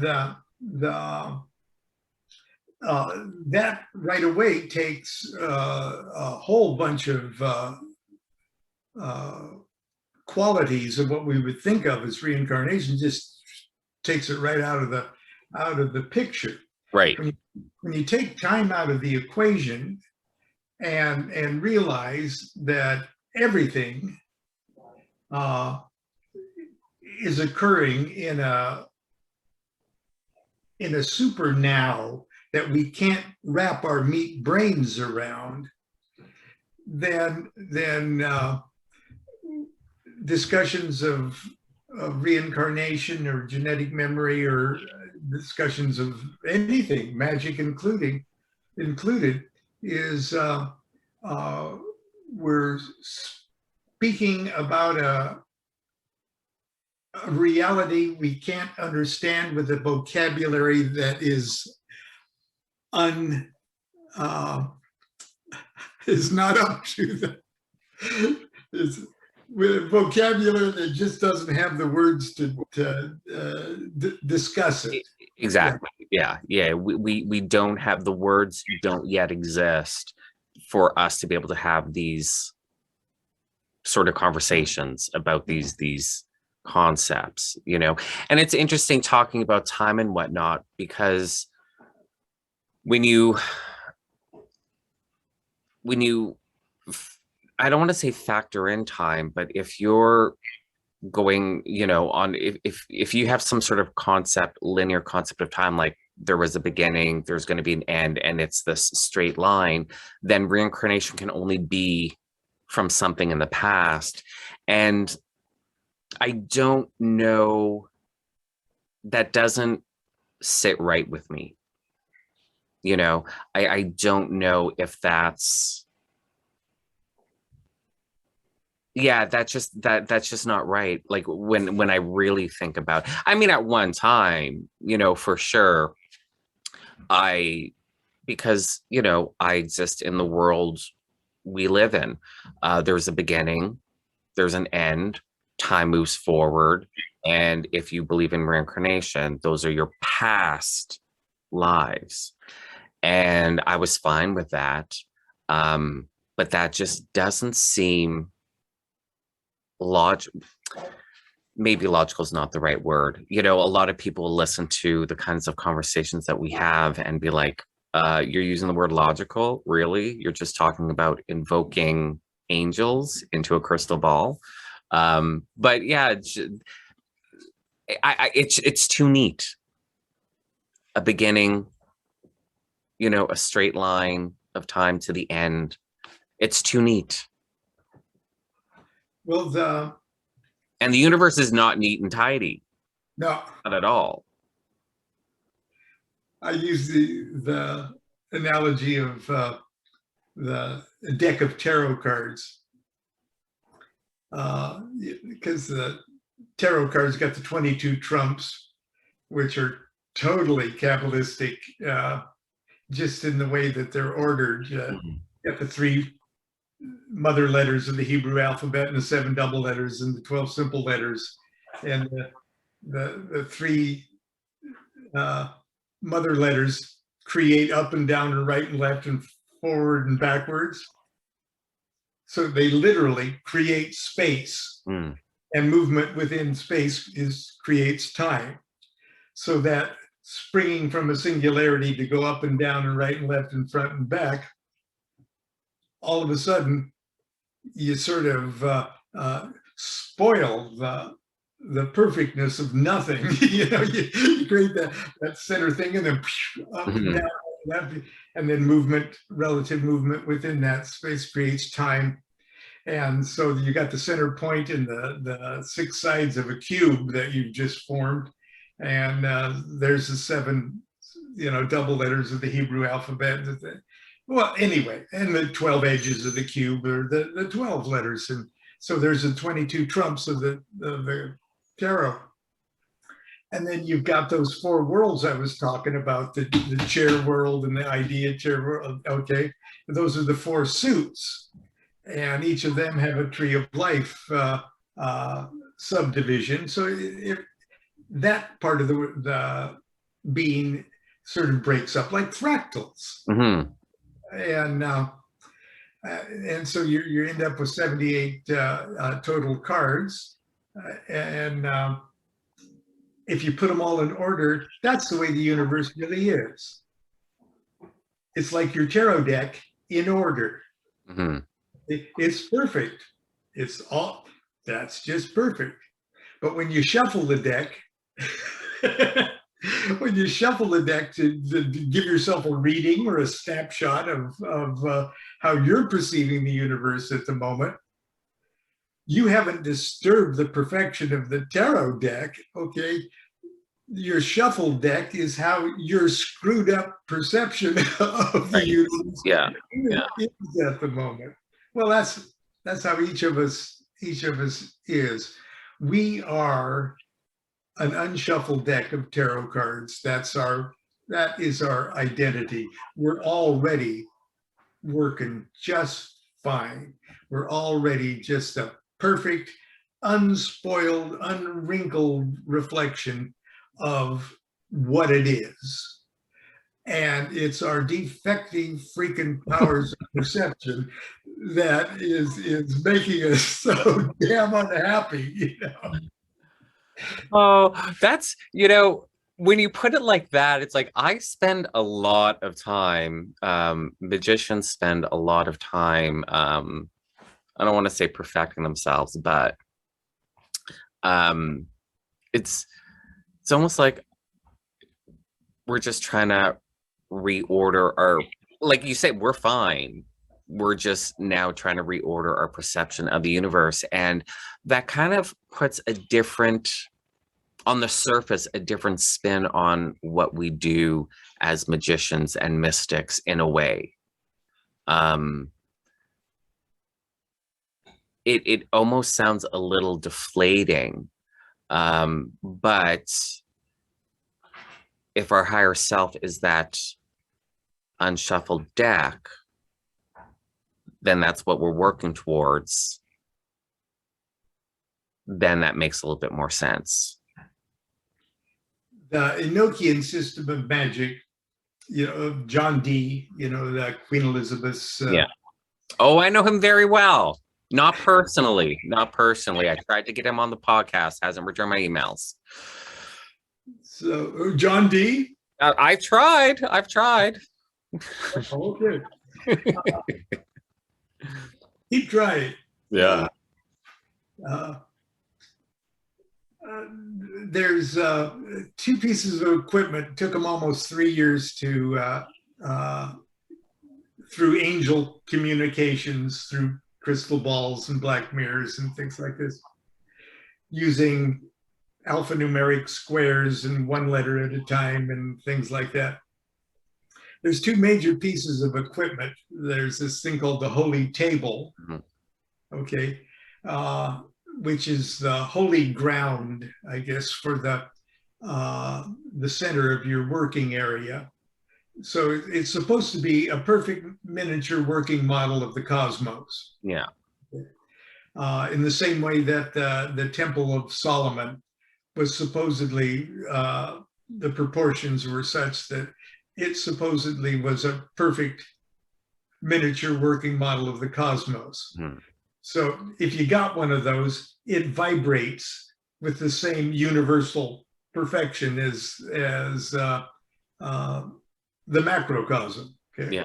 B: that right away takes a whole bunch of qualities of what we would think of as reincarnation, just takes it right out of the picture.
A: Right.
B: When you take time out of the equation and realize that everything is occurring in a super now that we can't wrap our meat brains around, then discussions of reincarnation or genetic memory, or discussions of anything, magic included, is we're speaking about a reality we can't understand with a vocabulary that is is not up to with a vocabulary that just doesn't have the words to discuss it.
A: Exactly. Yeah. We don't have the words, don't yet exist for us to be able to have these sort of conversations about these concepts, you know. And it's interesting talking about time and whatnot, because when you I don't want to say factor in time, but if you're going, you know, on, if you have some sort of concept, linear concept of time, like there was a beginning, there's going to be an end, and it's this straight line, then reincarnation can only be from something in the past. And I don't know, that doesn't sit right with me. You know, I don't know if that's, yeah, that's just not right. Like when I really think about, I mean, at one time, you know, for sure, because, you know, I exist in the world we live in. There's a beginning, there's an end, time moves forward. And if you believe in reincarnation, those are your past lives. And I was fine with that. But that just doesn't seem logical. Maybe logical is not the right word. You know, a lot of people listen to the kinds of conversations that we have and be like, you're using the word logical? Really? You're just talking about invoking angels into a crystal ball? But yeah, it's too neat. A beginning, you know, a straight line of time to the end. It's too neat.
B: Well,
A: and the universe is not neat and tidy.
B: no,
A: Not at all.
B: I use the analogy of the deck of tarot cards, because the tarot cards got the 22 trumps, which are totally Kabbalistic, just in the way that they're ordered. Got the 3 mother letters of the Hebrew alphabet and the 7 double letters and the 12 simple letters, and the 3 mother letters create up and down and right and left and forward and backwards. So they literally create space, and movement within space creates time. So that springing from a singularity to go up and down and right and left and front and back, all of a sudden you sort of spoil the perfectness of nothing. You know, you create that center thing, and then up and down, and then movement, relative movement within that space creates time. And so you got the center point and the 6 sides of a cube that you've just formed, and there's the 7, you know, double letters of the Hebrew alphabet. Well, anyway, and the 12 edges of the cube are the 12 letters, and so there's the 22 trumps of the tarot. And then you've got those 4 worlds I was talking about, the chair world and the idea chair world. Okay, those are the 4 suits, and each of them have a tree of life subdivision. So if that part of the being sort of breaks up like fractals. And so you end up with 78 total cards, and if you put them all in order, that's the way the universe really is. It's like your tarot deck in order. It's perfect. That's just perfect. But when you shuffle the deck, when you shuffle the deck to give yourself a reading or a snapshot of how you're perceiving the universe at the moment, you haven't disturbed the perfection of the tarot deck. Okay, your shuffle deck is how your screwed up perception of the universe is at the moment. Well, that's how each of us is. We are an unshuffled deck of tarot cards. That is our identity. We're already working just fine. We're already just a perfect, unspoiled, unwrinkled reflection of what it is. And it's our defective freaking powers of perception that is making us so damn unhappy, you know.
A: Oh, that's, you know, when you put it like that, it's like I spend a lot of time, magicians spend a lot of time, I don't want to say perfecting themselves, but it's almost like we're just trying to reorder our, like you say, we're fine. We're just now trying to reorder our perception of the universe. And that kind of puts a different, on the surface, a different spin on what we do as magicians and mystics in a way. It almost sounds a little deflating, but if our higher self is that unshuffled deck, then that's what we're working towards. Then that makes a little bit more sense.
B: The Enochian system of magic John Dee, the Queen Elizabeth's.
A: Yeah. Oh, I know him very well. Not personally. Not personally. I tried to get him on the podcast. Hasn't returned my emails.
B: So John Dee.
A: I've tried. I've tried.
B: Okay. Keep trying.
A: Yeah.
B: There's two pieces of equipment. It took them almost 3 years to through angel communications, through crystal balls and black mirrors and things like this, using alphanumeric squares and one letter at a time and things like that. There's two major pieces of equipment. There's this thing called the Holy Table, okay, which is the holy ground, I guess, for the center of your working area. So it's supposed to be a perfect miniature working model of the cosmos.
A: Yeah.
B: In the same way that the Temple of Solomon was supposedly, the proportions were such that it supposedly was a perfect miniature working model of the cosmos. So if you got one of those, it vibrates with the same universal perfection as the macrocosm. Okay.
A: Yeah.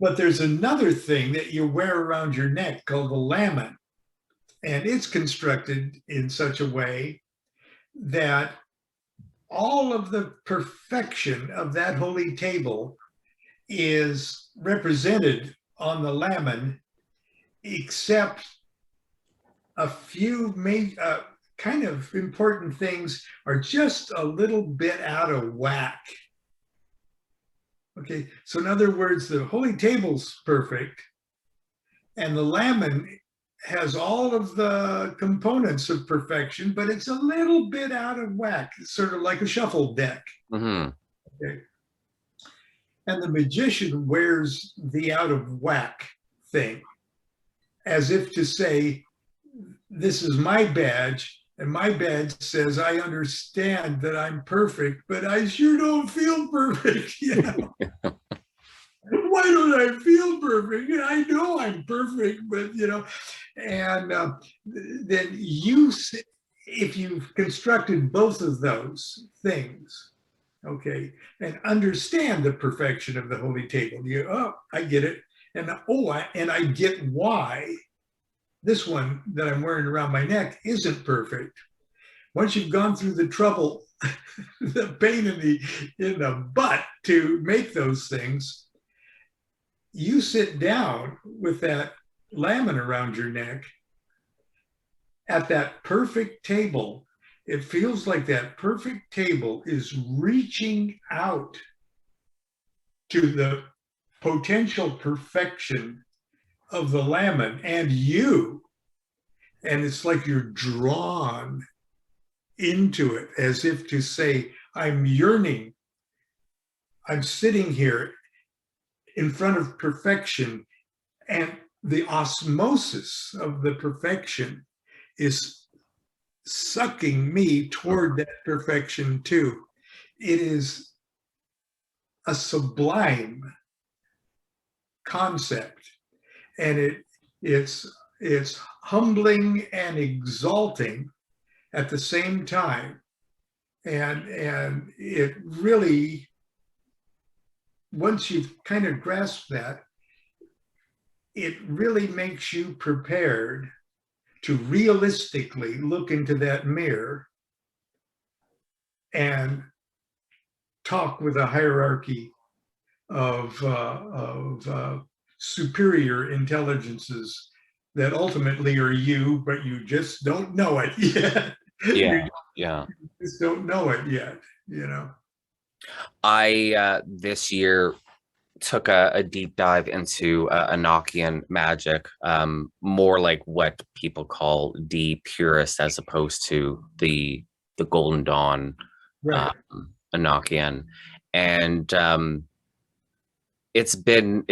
B: But there's another thing that you wear around your neck called the lamen, and it's constructed in such a way that all of the perfection of that holy table is represented on the lamen, except a few kind of important things are just a little bit out of whack. Okay, so in other words, the holy table's perfect, and the lamen has all of the components of perfection, but it's a little bit out of whack. It's sort of like a shuffle deck. Okay. And the magician wears the out of whack thing as if to say, this is my badge, and my badge says, I understand that I'm perfect, but I sure don't feel perfect. Why don't I feel perfect? I know I'm perfect, but and then if you've constructed both of those things, okay, and understand the perfection of the holy table, I get it, and I get why this one that I'm wearing around my neck isn't perfect. Once you've gone through the trouble, the pain in the butt to make those things, you sit down with that lamen around your neck at that perfect table. It feels like that perfect table is reaching out to the potential perfection of the lamen and you. And it's like you're drawn into it as if to say, I'm yearning. I'm sitting here in front of perfection, and the osmosis of the perfection is sucking me toward that perfection too. It is a sublime concept, and it's humbling and exalting at the same time, and it really, once you've kind of grasped that, it really makes you prepared to realistically look into that mirror and talk with a hierarchy of superior intelligences that ultimately are you, but you just don't know it yet.
A: Yeah,
B: you just don't know it yet,
A: I this year took a deep dive into Enochian magic, more like what people call the purist, as opposed to the Golden Dawn,
B: right.
A: Enochian, and it's been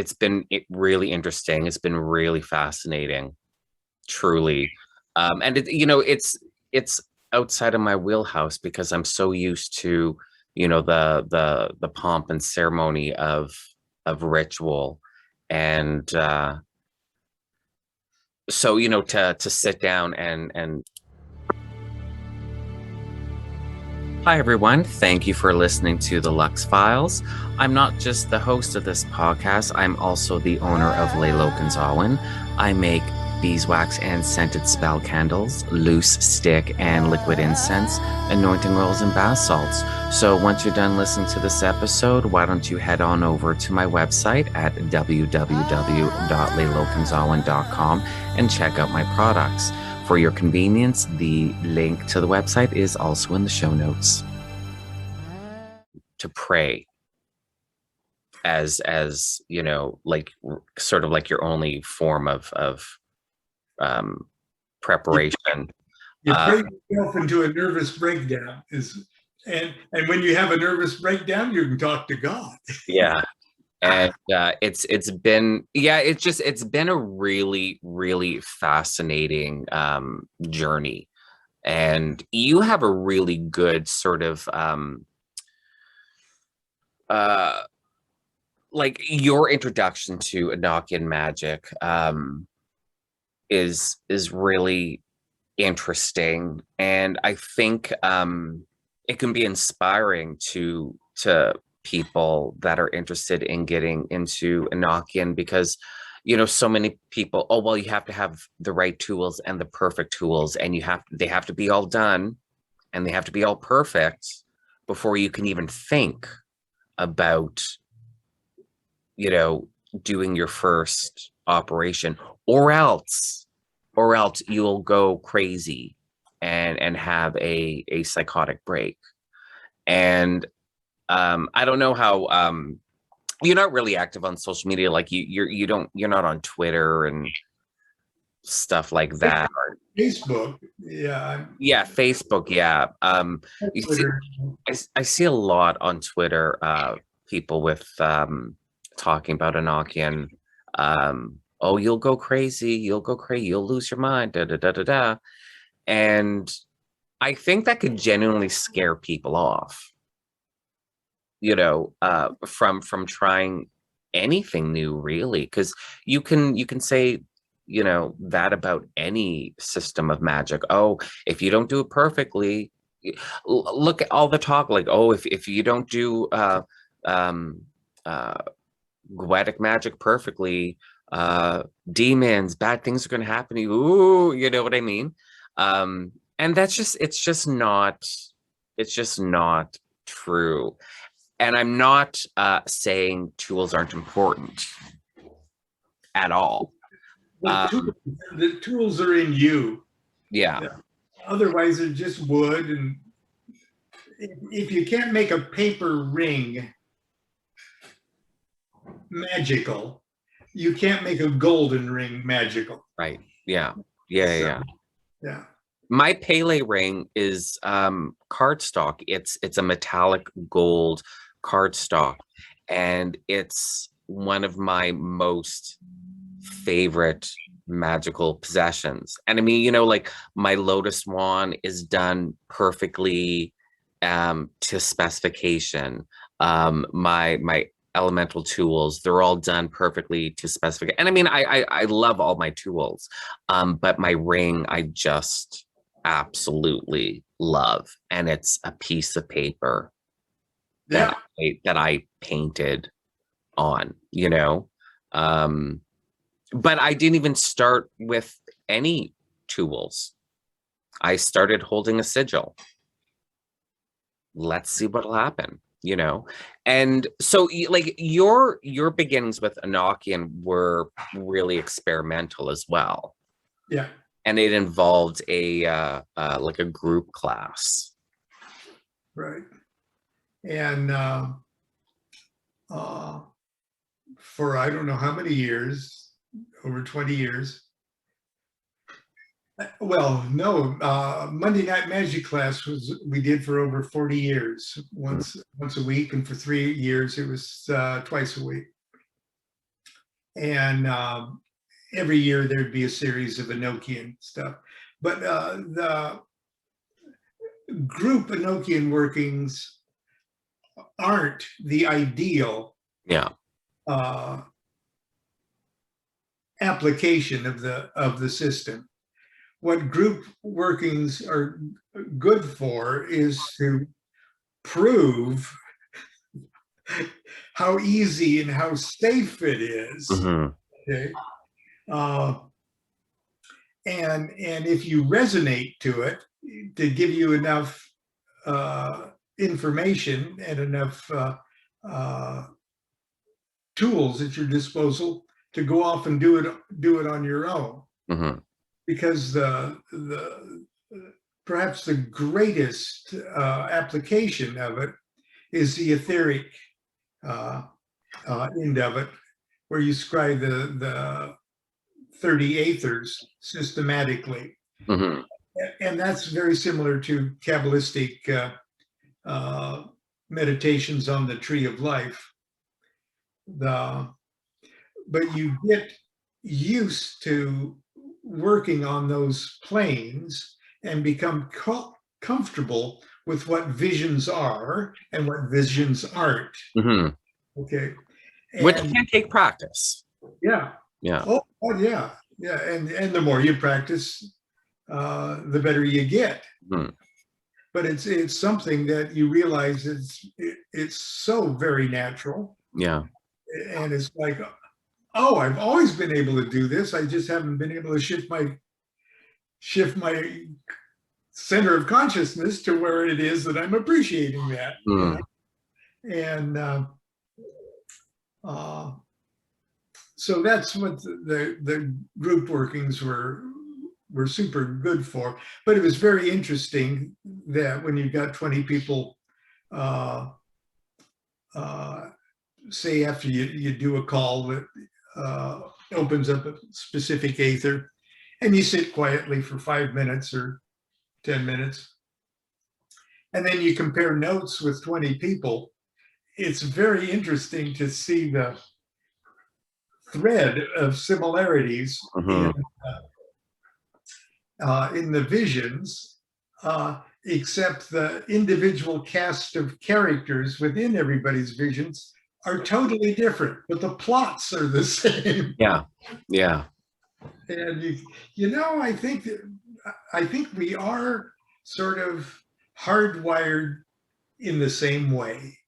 A: really interesting. It's been really fascinating, truly, and it's outside of my wheelhouse because I'm so used to you know, the pomp and ceremony of ritual. And so, you know, to sit down and Hi, everyone. Thank you for listening to the Lux Files. I'm not just the host of this podcast, I'm also the owner of Laylo Gonzalez. I make beeswax and scented spell candles, loose stick and liquid incense, anointing oils, and bath salts. So once you're done listening to this episode, why don't you head on over to my website at www.laylogonzalez.com and check out my products. For your convenience, the link to the website is also in the show notes. To pray as you know, like sort of like your only form of preparation.
B: You pray yourself into a nervous breakdown, and when you have a nervous breakdown, you can talk to God.
A: Yeah. And it's been a really fascinating journey, and you have a really good sort of like your introduction to Enochian magic is really interesting, and I think it can be inspiring to people that are interested in getting into Enochian, because you know, so many people, oh well, you have to have the right tools and the perfect tools, and they have to be all done and they have to be all perfect before you can even think about, you know, doing your first operation, or else you'll go crazy and have a psychotic break. And I don't know how you're not really active on social media, like you're not on Twitter and stuff like that.
B: Facebook, yeah.
A: Yeah, Facebook, yeah. You see, I see a lot on Twitter, people with talking about Enochian. Oh, you'll go crazy, you'll lose your mind, da da da da da. And I think that could genuinely scare people off, you know, from trying anything new, really, because you can say, you know, that about any system of magic. Oh, if you don't do it perfectly, look at all the talk, like, oh, if you don't do um goetic magic perfectly, demons, bad things are going to happen to you. Ooh, you know what I mean? And that's just, it's just not true. And I'm not saying tools aren't important at all.
B: The tools are in you.
A: Yeah.
B: Otherwise, they're just wood. And if you can't make a paper ring magical, you can't make a golden ring magical.
A: Right. Yeah. Yeah. My Pele ring is cardstock. It's a metallic gold cardstock, and it's one of my most favorite magical possessions. And I mean, you know, like my Lotus Wand is done perfectly to specification. My elemental tools, they're all done perfectly to specification. And I mean, I love all my tools, but my ring, I just absolutely love, and it's a piece of paper that I painted on, you know. But I didn't even start with any tools. I started holding a sigil. Let's see what'll happen, you know. And so like your beginnings with Enochian were really experimental as well.
B: Yeah.
A: And it involved a like a group class.
B: Right. And for I don't know how many years, over 20 years. Well, no, Monday Night Magic class we did for over 40 years, once a week, and for 3 years it was twice a week. And every year there'd be a series of Enochian stuff. But the group Enochian workings aren't the ideal
A: Yeah.
B: Application of the system. What group workings are good for is to prove how easy and how safe it is.
A: Mm-hmm.
B: Okay. And if you resonate to it, to give you enough information and enough tools at your disposal to go off and do it on your own.
A: Mm-hmm.
B: Because perhaps the greatest application of it is the etheric end of it, where you scribe the 30 aethers systematically.
A: Mm-hmm.
B: And that's very similar to Kabbalistic meditations on the tree of life. But you get used to working on those planes and become comfortable with what visions are and what visions aren't.
A: Mm-hmm.
B: Okay.
A: Which can take practice.
B: Yeah.
A: Yeah.
B: Oh yeah. Yeah. And the more you practice, the better you get.
A: Mm-hmm.
B: But it's something that you realize it's so very natural.
A: Yeah.
B: And it's like, oh, I've always been able to do this. I just haven't been able to shift my center of consciousness to where it is that I'm appreciating that.
A: Mm.
B: You know? And so that's what the group workings were super good for. But it was very interesting that when you got 20 people, say after you do a call that opens up a specific aether, and you sit quietly for 5 minutes or 10 minutes, and then you compare notes with 20 people, it's very interesting to see the thread of similarities
A: Mm-hmm.
B: in the visions, except the individual cast of characters within everybody's visions are totally different, but the plots are the same.
A: Yeah. Yeah.
B: And I think we are sort of hardwired in the same way,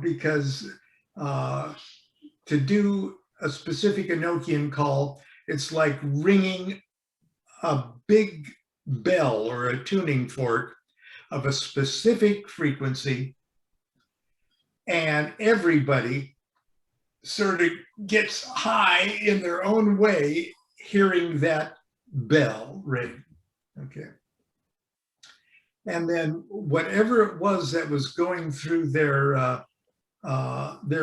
B: because to do a specific Enochian call, it's like ringing a big bell or a tuning fork of a specific frequency, and everybody sort of gets high in their own way hearing that bell ring. Okay. And then whatever it was that was going through their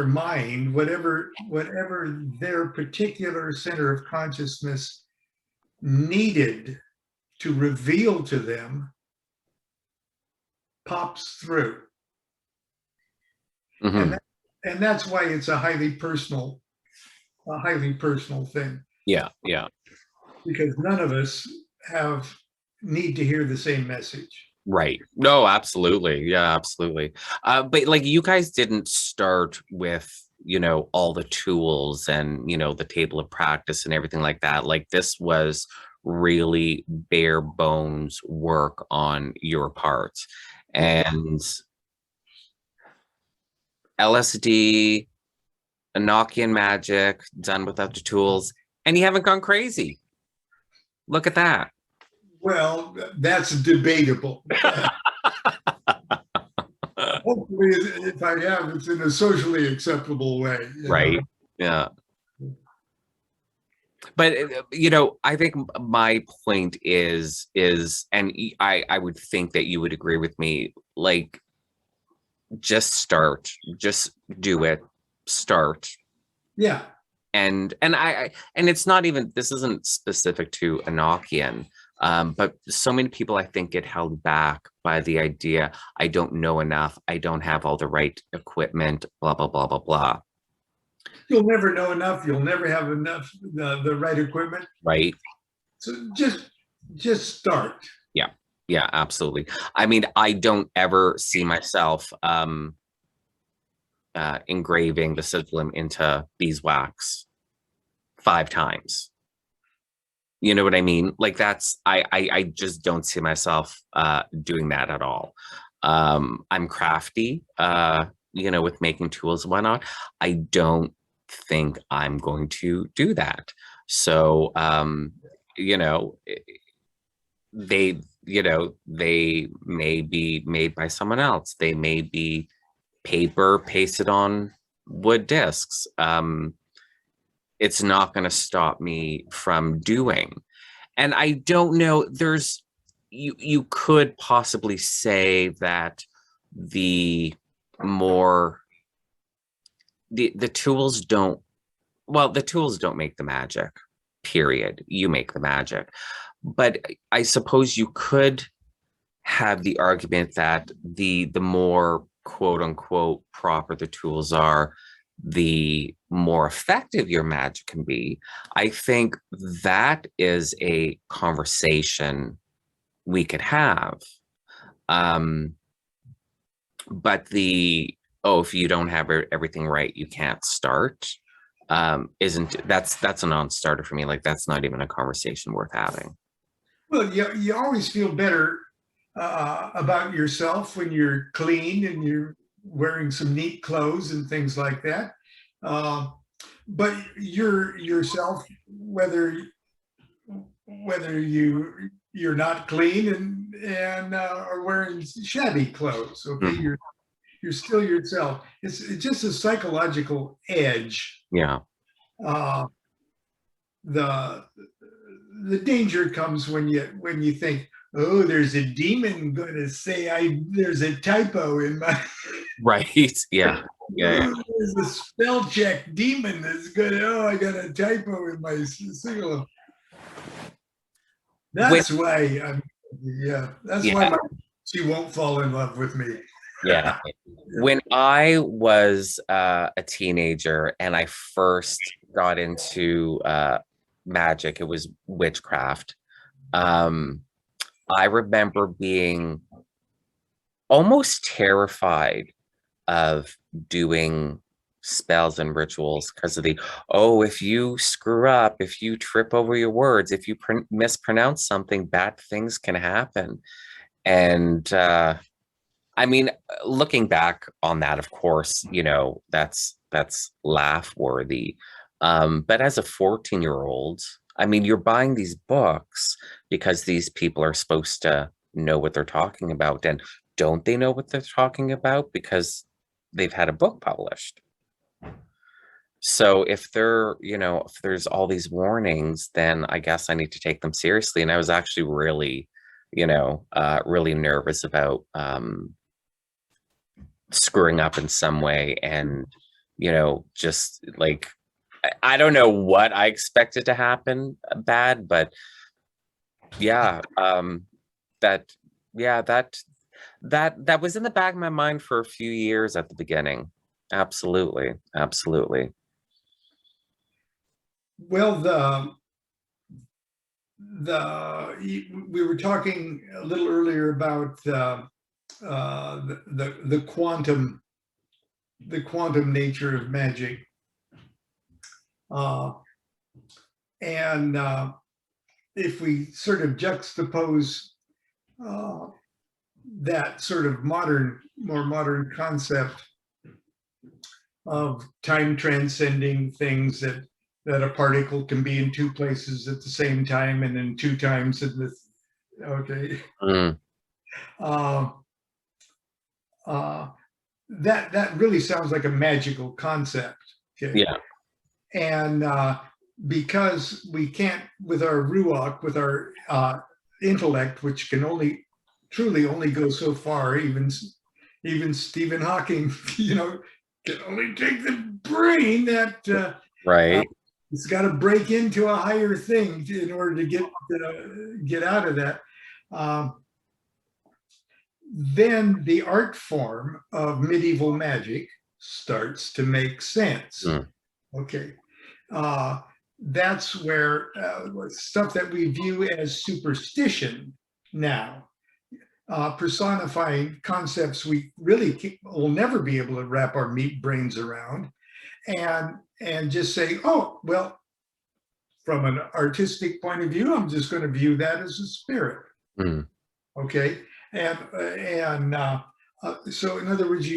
B: mind, whatever their particular center of consciousness needed to reveal to them, pops through.
A: Mm-hmm.
B: And that's why it's a highly personal thing.
A: Yeah. Yeah.
B: Because none of us need to hear the same message.
A: Right. No, absolutely. Yeah, absolutely. But like you guys didn't start with, all the tools and, the table of practice and everything like that. Like this was really bare bones work on your part. And LSD, Enochian magic, done without the tools, and you haven't gone crazy. Look at that.
B: Well, that's debatable. Hopefully, if I have, it's in a socially acceptable way.
A: Right. Yeah. But, I think my point is, and I would think that you would agree with me, like, just start, just do it, start.
B: Yeah.
A: And it's not even, this isn't specific to Enochian, but so many people I think get held back by the idea, I don't know enough, I don't have all the right equipment, blah, blah, blah, blah, blah.
B: You'll never know enough. You'll never have enough, the right equipment.
A: Right.
B: So just start.
A: Yeah. Yeah, absolutely. I mean, I don't ever see myself engraving the sigil into beeswax 5 times. You know what I mean? Like that's I just don't see myself doing that at all. I'm crafty, with making tools and whatnot. I don't think I'm going to do that. So they they may be made by someone else. They may be paper pasted on wood discs. It's not going to stop me from doing. And I don't know, you could possibly say that the more the tools don't, well, the tools don't make the magic, period. You make the magic. But I suppose you could have the argument that the more quote unquote proper the tools are, the more effective your magic can be. I think that is a conversation we could have. But if you don't have everything right, you can't start. That's a non-starter for me. Like that's not even a conversation worth having.
B: Well, you always feel better about yourself when you're clean and you're wearing some neat clothes and things like that. But you're yourself, whether you're not clean and are wearing shabby clothes. Okay,
A: Mhm.
B: you're still yourself. It's just a psychological edge.
A: Yeah.
B: The danger comes when you think, oh, there's a demon going to say there's a typo in my
A: Right. Yeah. Yeah.
B: there's a spell check demon that's going to, I got a typo in my signal. That's why she won't fall in love with me.
A: Yeah. When I was a teenager and I first got into magic, it was witchcraft. I remember being almost terrified of doing spells and rituals because of if you screw up, if you trip over your words, if you mispronounce something, bad things can happen. And I mean, looking back on that, of course, that's laugh worthy. But as a 14-year-old, I mean, you're buying these books because these people are supposed to know what they're talking about. And don't they know what they're talking about? Because they've had a book published. So if if there's all these warnings, then I guess I need to take them seriously. And I was actually really, really nervous about screwing up in some way. And, just like, I don't know what I expected to happen bad, but yeah, that was in the back of my mind for a few years at the beginning. Absolutely. Absolutely.
B: Well, we were talking a little earlier about the quantum nature of magic, and if we sort of juxtapose that sort of more modern concept of time transcending things, that a particle can be in 2 places at the same time and in 2 times in this. Okay. That really sounds like a magical concept. Okay.
A: Yeah.
B: And because we can't, with our ruach, with our intellect, which can truly only go so far, even Stephen Hawking, can only take the brain that
A: right.
B: It's got to break into a higher thing in order to get out of that. Then the art form of medieval magic starts to make sense. Okay. That's where stuff that we view as superstition now personifying concepts we really will never be able to wrap our meat brains around, and just say, oh, well, from an artistic point of view, I'm just going to view that as a spirit.
A: Mm.
B: Okay. So in other words,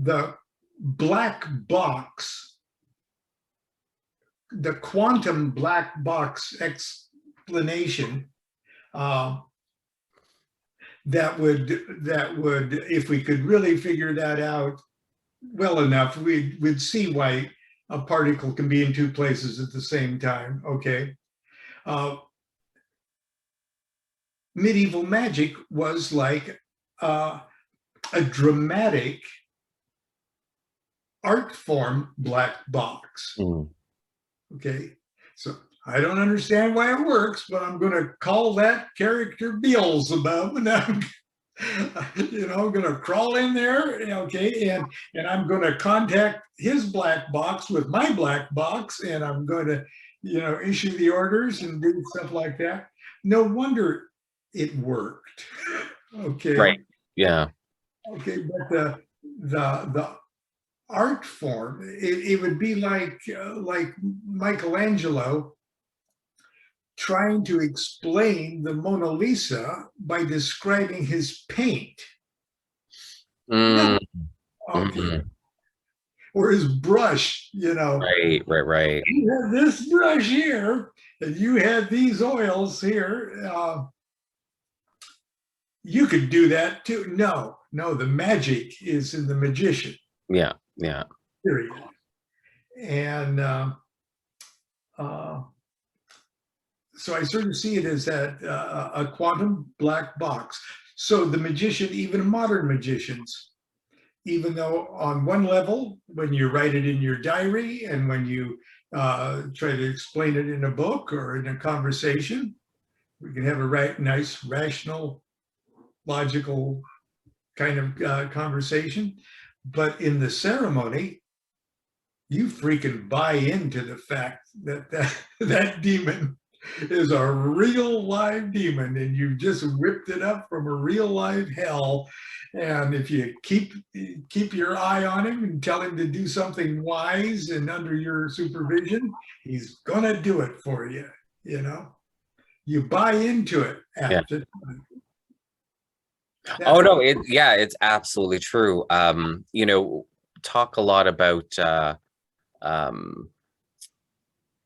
B: the black box, the quantum black box explanation, that would, if we could really figure that out well enough, we'd see why a particle can be in two places at the same time. Okay. Medieval magic was like a dramatic art form black box.
A: Mm.
B: Okay. So I don't understand why it works, but I'm going to call that character Beelzebub, and I'm going to crawl in there, okay, and I'm going to contact his black box with my black box, and I'm going to, issue the orders and do stuff like that. No wonder it worked. Okay.
A: Right. Yeah.
B: Okay, but the art form, it would be like Michelangelo trying to explain the Mona Lisa by describing his paint.
A: Mm.
B: Okay.
A: Mm-hmm.
B: Or his brush,
A: Right.
B: You have this brush here, and you have these oils here. You could do that too. No, the magic is in the magician.
A: Yeah.
B: Period. And so I sort of see it as that a quantum black box. So the magician, even modern magicians, even though on one level, when you write it in your diary and when you try to explain it in a book or in a conversation, we can have a nice, rational, logical kind of conversation. But in the ceremony, you freaking buy into the fact that demon is a real live demon, and you've just whipped it up from a real live hell. And if you keep your eye on him and tell him to do something wise and under your supervision, he's gonna do it for you. You buy into it after.
A: Oh no, it's absolutely true. Talk a lot about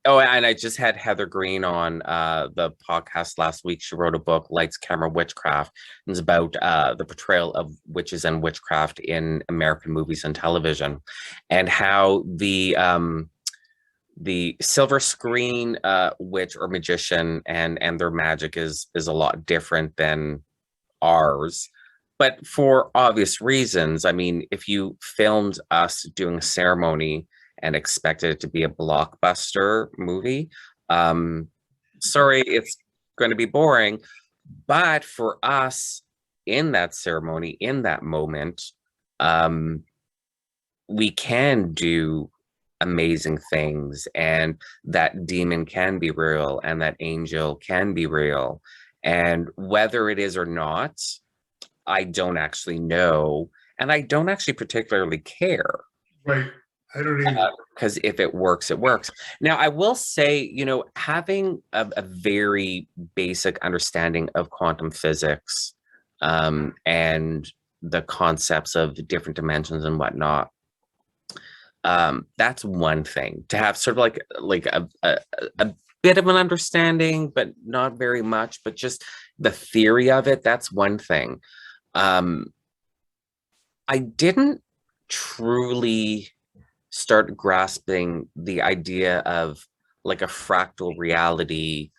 A: oh, and I just had Heather Green on the podcast last week. She wrote a book, Lights, Camera, Witchcraft. It's about the portrayal of witches and witchcraft in American movies and television, and how the silver screen witch or magician and their magic is a lot different than ours, but for obvious reasons. I mean, if you filmed us doing a ceremony and expected it to be a blockbuster movie, sorry, it's going to be boring. But for us, in that ceremony, in that moment, we can do amazing things, and that demon can be real, and that angel can be real. And whether it is or not, I don't actually know, and I don't actually particularly care.
B: Right. I don't either.
A: Because if it works, it works. Now, I will say, having a very basic understanding of quantum physics and the concepts of the different dimensions and whatnot, that's one thing. To have sort of like a bit of an understanding, but not very much, but just the theory of it, that's one thing. I didn't truly start grasping the idea of like a fractal reality,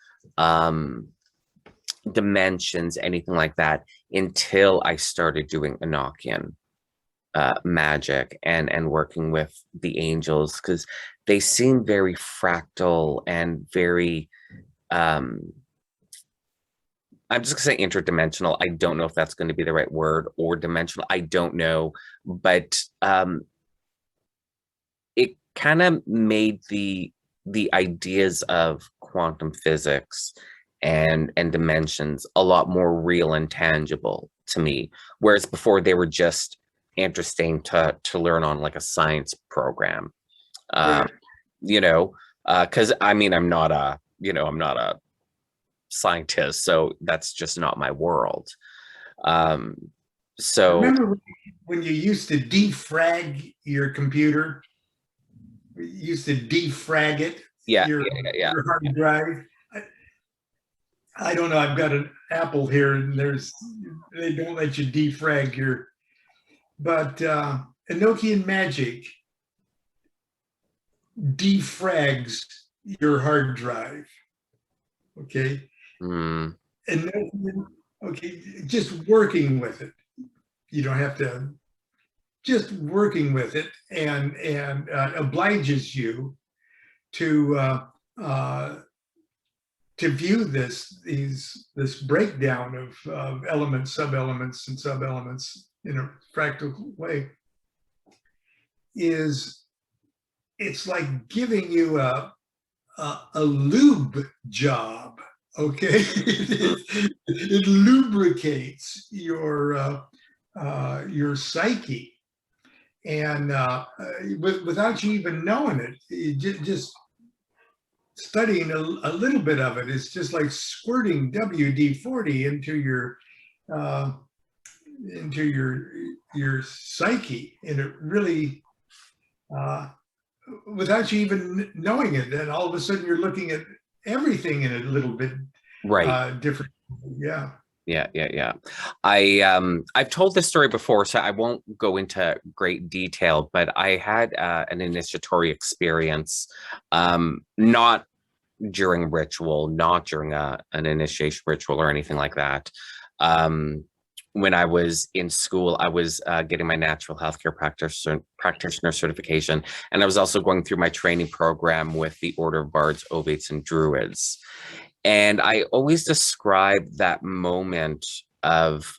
A: dimensions, anything like that, until I started doing Enochian magic and working with the angels, because they seem very fractal and very I'm just gonna say interdimensional. I don't know if that's going to be the right word, or dimensional. I don't know, but it kind of made the ideas of quantum physics and dimensions a lot more real and tangible to me. Whereas before they were just interesting to learn on like a science program.
B: Right.
A: You know, because I mean, I'm not a, I'm not a scientist, so that's just not my world. Um, so
B: Remember when you used to defrag your computer? You used to defrag it,
A: yeah,
B: your
A: yeah, yeah,
B: your hard drive. I don't know. I've got an Apple here, and they don't let you defrag your. But Enochian Magic defrags your hard drive. Okay,
A: mm,
B: and then, okay, just working with it. You don't have to. Just working with it and obliges you to view this breakdown of elements, sub-elements, and sub-elements in a practical way. It's like giving you a lube job. Okay, it lubricates your psyche, and without you even knowing it, just studying a little bit of it, it's just like squirting WD-40 into your psyche, and it really, without you even knowing it, then all of a sudden you're looking at everything in a little bit
A: right.
B: different. Yeah.
A: Yeah. I've told this story before, so I won't go into great detail, but I had an initiatory experience, not during ritual, not during an initiation ritual or anything like that. When I was in school, I was getting my natural healthcare practitioner certification, and I was also going through my training program with the Order of Bards, Ovates, and Druids. And I always describe that moment of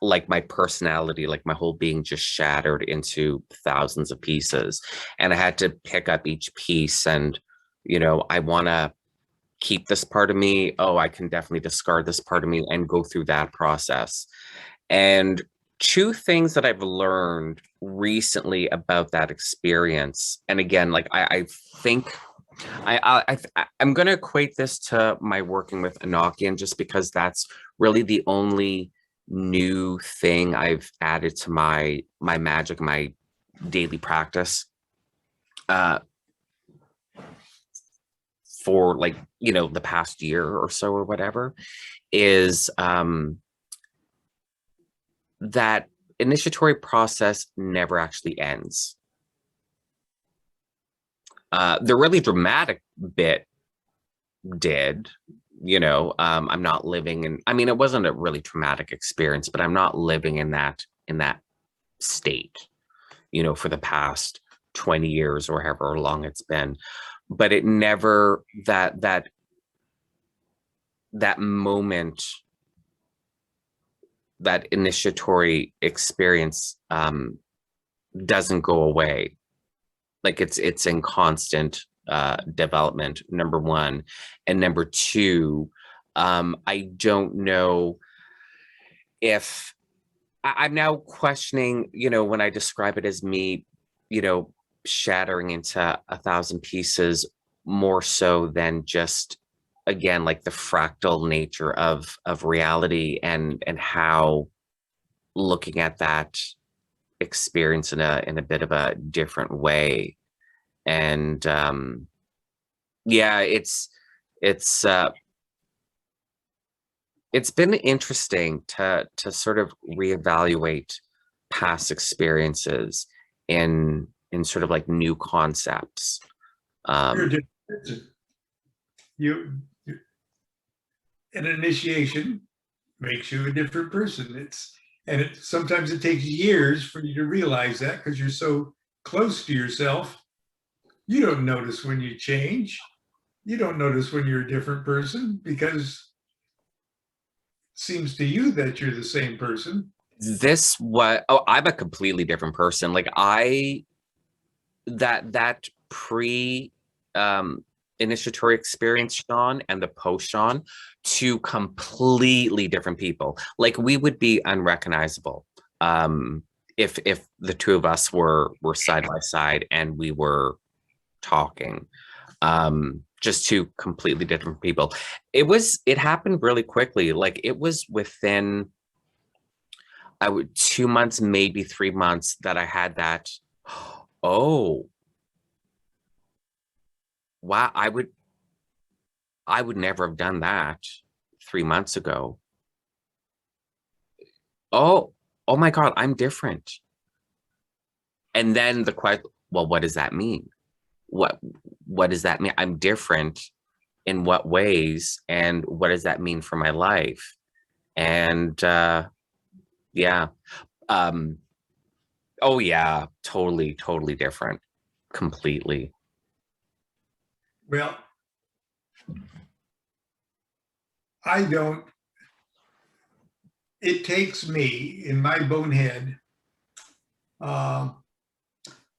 A: like my personality, like my whole being just shattered into thousands of pieces. And I had to pick up each piece and, I want to keep this part of me. Oh, I can definitely discard this part of me and go through that process. And two things that I've learned recently about that experience. And again, like I think I'm going to equate this to my working with Enochian, just because that's really the only new thing I've added to my magic, my daily practice, for like, the past year or so or whatever, is that initiatory process never actually ends. The really dramatic bit did, I'm not living in, I mean, it wasn't a really traumatic experience, but I'm not living in that state, for the past 20 years or however long it's been. But it never, that moment, that initiatory experience doesn't go away. Like it's in constant development, number one. And number two, I don't know if I'm now questioning, when I describe it as me, shattering into 1,000 pieces, more so than just, again, like the fractal nature of reality, and how looking at that experience in a bit of a different way. And yeah, it's been interesting to sort of reevaluate past experiences in sort of like new concepts.
B: You're a different person. An initiation makes you a different person. Sometimes it takes years for you to realize that, because you're so close to yourself. You don't notice when you change. You don't notice when you're a different person, because it seems to you that you're the same person.
A: I'm a completely different person. Like that pre initiatory experience Sean and the post Sean, two completely different people. Like we would be unrecognizable if the two of us were side by side and we were talking. Just two completely different people. It happened really quickly. Like it was within 2 months, maybe 3 months that I had that. Oh, wow, I would never have done that 3 months ago. Oh, oh my God, I'm different. And then the question, well, what does that mean? What does that mean? I'm different in what ways, and what does that mean for my life? And yeah. Oh yeah, totally different. Completely.
B: Well, it takes me in my bonehead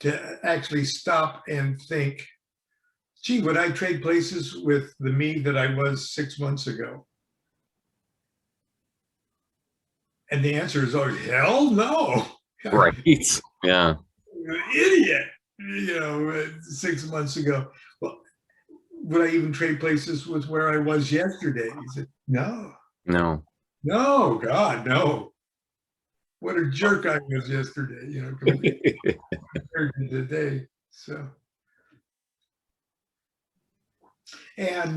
B: to actually stop and think, gee, would I trade places with the me that I was 6 months ago? And the answer is, oh, hell no.
A: Right. Yeah.
B: Idiot, 6 months ago. Well, would I even trade places with where I was yesterday? He said, no.
A: No.
B: No, God, no. What a jerk I was yesterday, compared to today. So, and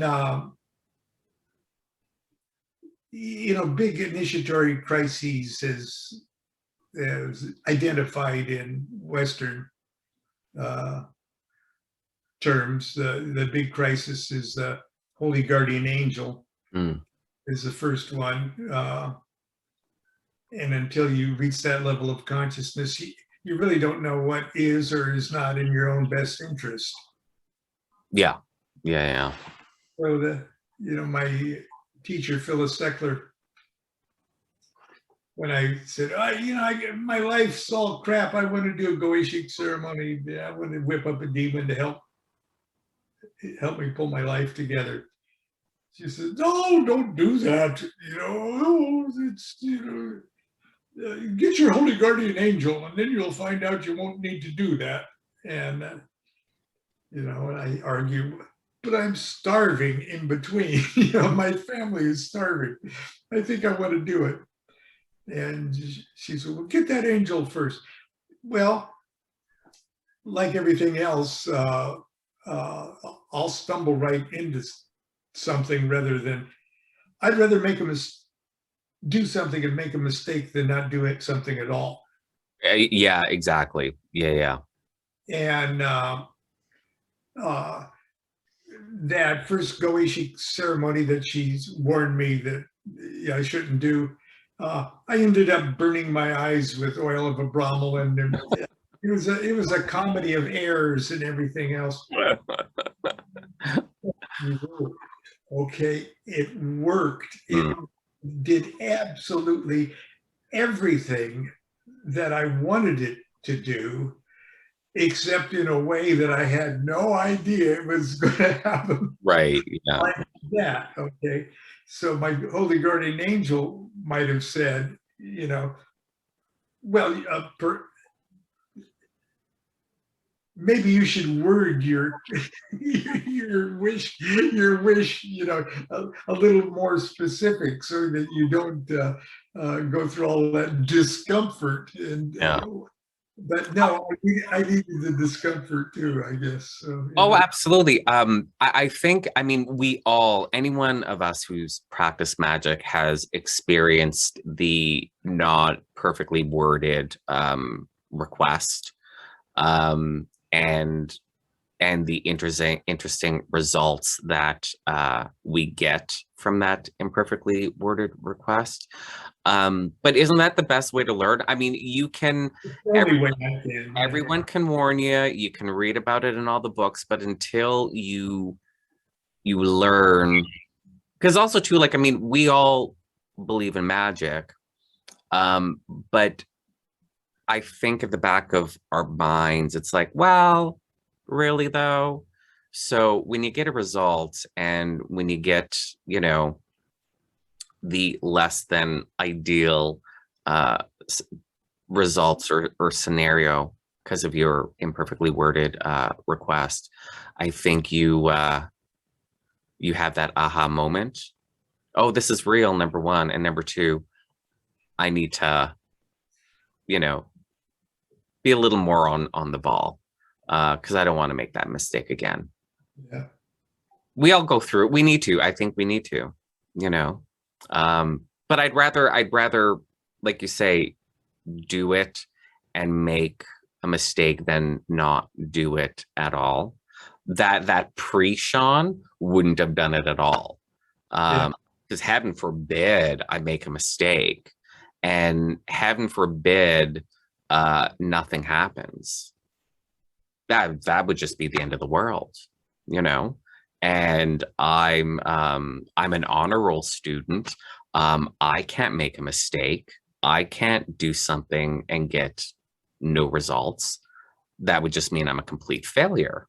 B: big initiatory crises as identified in Western terms. The big crisis is the Holy Guardian Angel is the first one. And until you reach that level of consciousness, you really don't know what is or is not in your own best interest.
C: Yeah.
B: So my teacher, Phyllis Seckler, when I said, my life's all crap, I want to do a Goetic ceremony. I want to whip up a demon to help me pull my life together. She said, no, don't do that. It's, get your holy guardian angel, and then you'll find out you won't need to do that. And, and I argue, but I'm starving in between. My family is starving. I think I want to do it. And she said, well, get that angel first. Well, like everything else, I'll stumble right into something I'd rather do something and make a mistake than not do something at all.
C: Yeah, exactly. Yeah.
B: And that first Goetic ceremony that she's warned me that I shouldn't do, I ended up burning my eyes with oil of Abramelin, and it was a comedy of errors and everything else. Okay, it worked. It did absolutely everything that I wanted it to do, except in a way that I had no idea it was going to happen.
C: Right. Yeah.
B: Like that. Okay. So my holy guardian angel might have said, well, maybe you should word your wish, a little more specific, so that you don't go through all that discomfort. And but no, I needed the discomfort too, I guess. So,
C: Absolutely. I think, any one of us who's practiced magic has experienced the not perfectly worded request, and the interesting results that we get from that imperfectly worded request. But isn't that the best way to learn? You can, everyone can warn you, you can read about it in all the books, but until you learn, because also too, we all believe in magic, but I think at the back of our minds, it's like, well, really though? So when you get a result and when you get, you know, the less than ideal results or scenario because of your imperfectly worded request, I think you have that aha moment. Oh, this is real, number one. And number two, I need to, you know, be a little more on the ball because I don't want to make that mistake again.
B: Yeah.
C: We all go through it. We need to. I think we need to, you know. But I'd rather, like you say, do it and make a mistake than not do it at all. That pre-Sean wouldn't have done it at all. Because heaven forbid I make a mistake, and heaven forbid nothing happens. That would just be the end of the world, you know. And I'm an honor roll student. I can't make a mistake. I can't do something and get no results. That would just mean I'm a complete failure.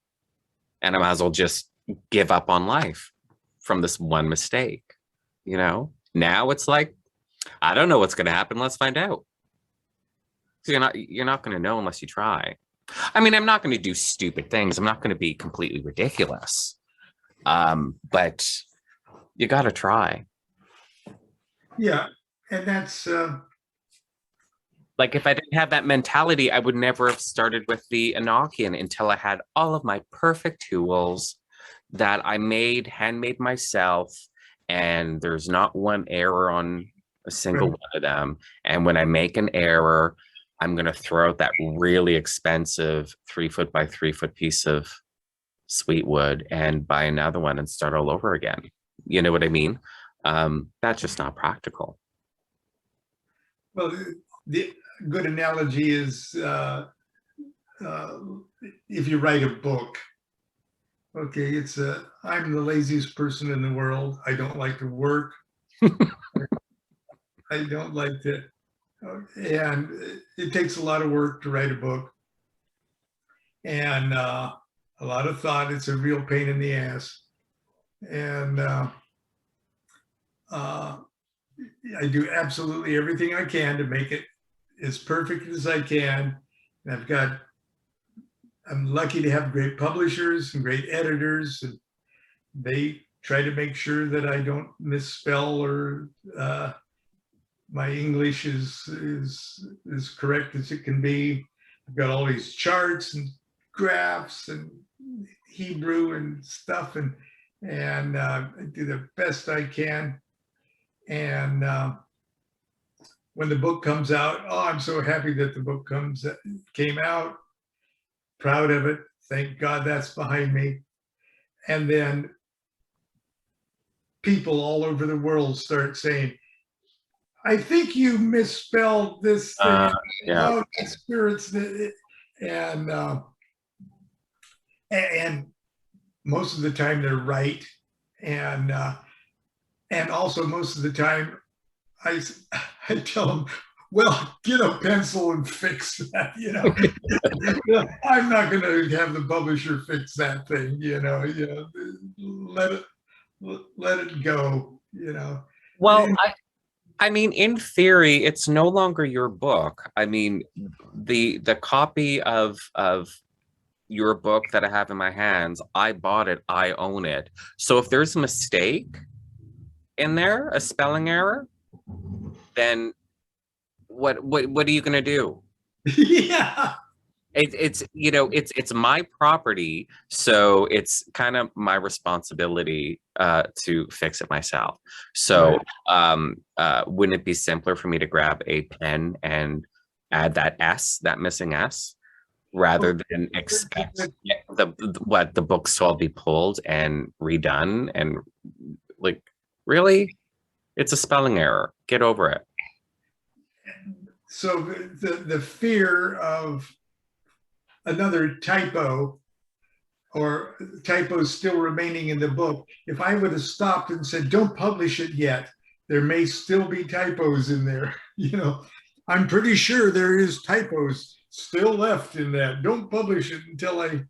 C: And I might as well just give up on life from this one mistake, you know? Now it's like, I don't know what's going to happen. Let's find out. So you're not going to know unless you try. I mean, I'm not going to do stupid things. I'm not going to be completely ridiculous. But you got to try.
B: Yeah. And that's,
C: like if I didn't have that mentality, I would never have started with the Enochian until I had all of my perfect tools that I handmade myself. And there's not one error on a single one of them. And when I make an error, I'm going to throw out that really expensive 3 foot by 3 foot piece of sweet wood and buy another one and start all over again. You know what I mean? That's just not practical.
B: well, the good analogy is if you write a book, okay, it's I'm the laziest person in the world. I don't like to work. I don't like to, and it takes a lot of work to write a book and a lot of thought. It's a real pain in the ass. And I do absolutely everything I can to make it as perfect as I can. And I'm lucky to have great publishers and great editors, and they try to make sure that I don't misspell or my English is as correct as it can be. I've got all these charts and graphs and Hebrew and stuff, and I do the best I can. And when the book comes out, oh, I'm so happy that the book came out. Proud of it. Thank God that's behind me. And then people all over the world start saying, I think you misspelled this thing.
C: Yeah.
B: Oh, spirits. And most of the time they're right. And also most of the time I tell them, well, get a pencil and fix that, you know. I'm not going to have the publisher fix that thing, you know. Let it go, you know.
C: Well, I mean, in theory, it's no longer your book. I mean, the copy of your book that I have in my hands, I bought it, I own it. So if there's a mistake in there, a spelling error, then what are you gonna do?
B: Yeah.
C: It's you know, it's my property, so it's kind of my responsibility to fix it myself. So wouldn't it be simpler for me to grab a pen and add that missing S, rather than expect the books to all be pulled and redone? And like, really, it's a spelling error. Get over it.
B: So the fear of another typo or typos still remaining in the book, if I would have stopped and said, don't publish it yet, there may still be typos in there. You know, I'm pretty sure there is typos still left in that. Don't publish it until I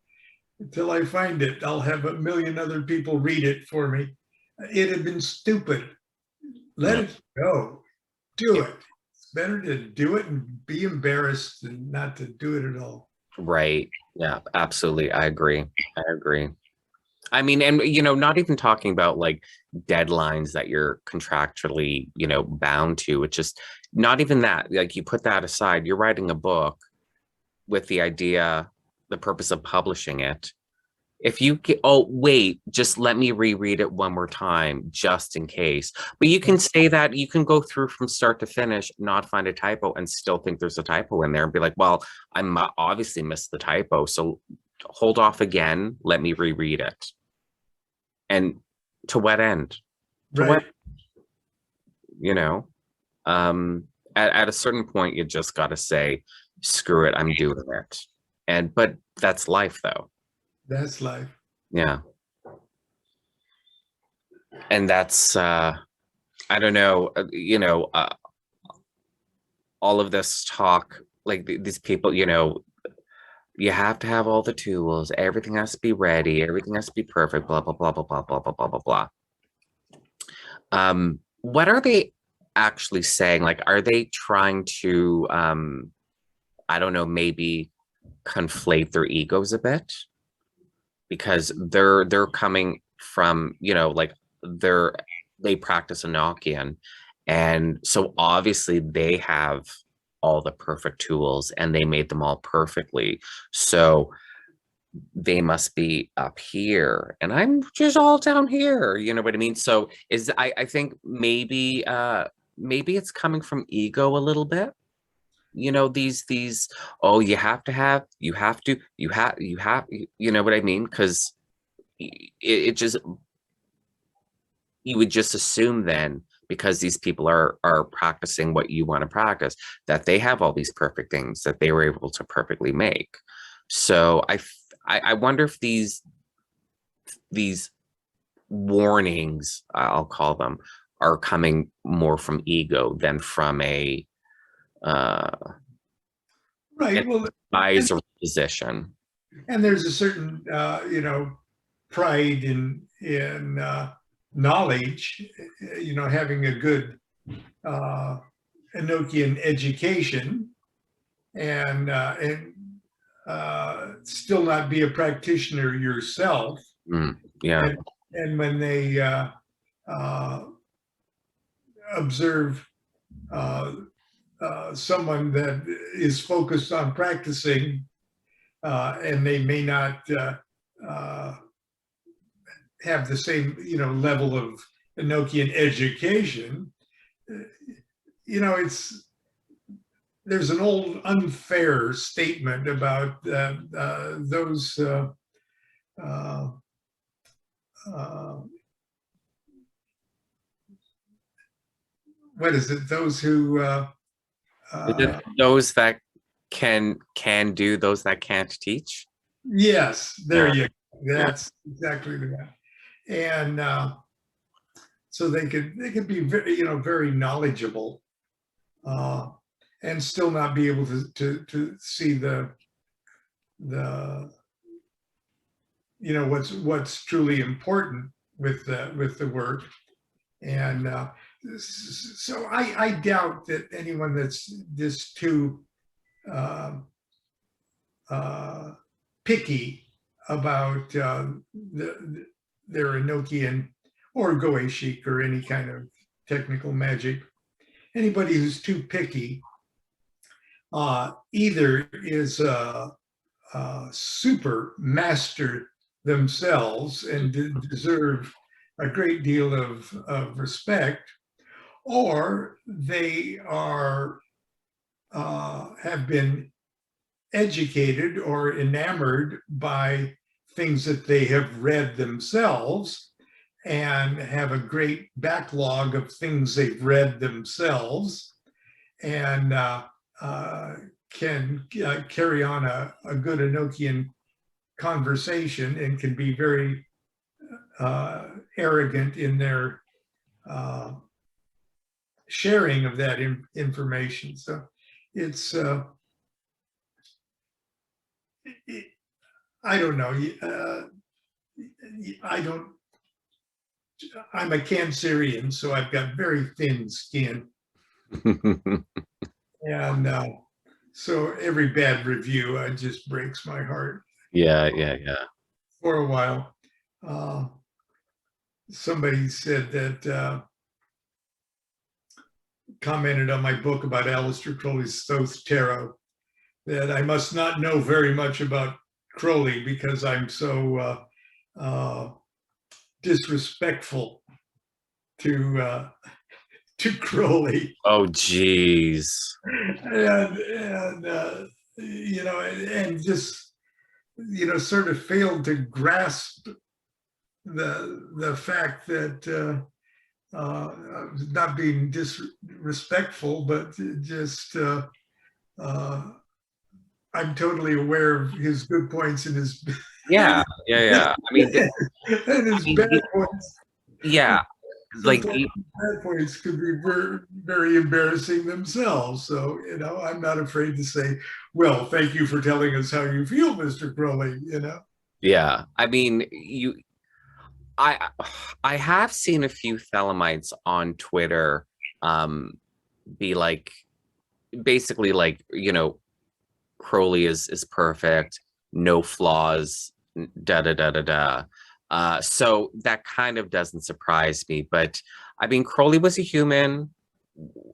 B: until I find it. I'll have a million other people read it for me. It had been stupid. Let
C: Yeah.
B: it go. Do it. It's better to do it and be embarrassed than not to do it at all.
C: Right. Yeah, absolutely. I agree. I agree. I mean, and not even talking about like deadlines that you're contractually, bound to. It's just not even that. Like you put that aside, you're writing a book with the idea, the purpose of publishing it. If you get, oh, wait, just let me reread it one more time, just in case. But you can say that, you can go through from start to finish, not find a typo, and still think there's a typo in there and be like, well, obviously missed the typo. So hold off again, let me reread it. And to what end? To what,
B: Right.
C: at a certain point, you just got to say, screw it, I'm doing it. But that's life though.
B: That's life.
C: Yeah. And that's, I don't know, all of this talk, like these people, you have to have all the tools, everything has to be ready, everything has to be perfect, blah, blah, blah, blah, blah, blah, blah, blah, blah, blah. What are they actually saying? Like, are they trying to, I don't know, maybe conflate their egos a bit? Because they're coming from, like they practice Enochian, and so obviously they have all the perfect tools and they made them all perfectly. So they must be up here and I'm just all down here. You know what I mean? So I think maybe it's coming from ego a little bit. These, oh, you know what I mean? Because it just, you would just assume then, because these people are practicing what you want to practice, that they have all these perfect things that they were able to perfectly make. So I wonder if these warnings, I'll call them, are coming more from ego than from a
B: Right. Well,
C: advisor position.
B: and there's a certain, pride in knowledge, having a good Enochian education and still not be a practitioner yourself.
C: Yeah.
B: And when they observe someone that is focused on practicing, and they may not have the same, level of Enochian education, there's an old unfair statement about those what is it? Those who
C: Those that can do, those that can't teach.
B: yes, there
C: Yeah.
B: you go. That's exactly that. And so they could be very knowledgeable, and still not be able to see the what's truly important with the work. And so I doubt that anyone that's this too picky about their Enochian or Goetic or any kind of technical magic, anybody who's too picky either is super master themselves and deserve a great deal of respect, or they are have been educated or enamored by things that they have read themselves and have a great backlog of things they've read themselves and can carry on a good Enochian conversation and can be very arrogant in their sharing of that information. So it's I don't know. I don't. I'm a Cancerian, so I've got very thin skin, and so every bad review just breaks my heart.
C: Yeah.
B: For a while, somebody said that commented on my book about Aleister Crowley's Thoth Tarot that I must not know very much about Crowley because I'm so disrespectful to Crowley.
C: Oh, geez.
B: And and just sort of failed to grasp the fact that not being disrespectful, but just I'm totally aware of his good points and his
C: Yeah. I mean,
B: and his bad points.
C: yeah, like
B: Bad points could be very, very embarrassing themselves. So I'm not afraid to say, "Well, thank you for telling us how you feel, Mr. Crowley."
C: yeah. I mean, I have seen a few Thelemites on Twitter be like, basically like, Crowley is perfect, no flaws, da da da da da. So that kind of doesn't surprise me. But I mean, Crowley was a human,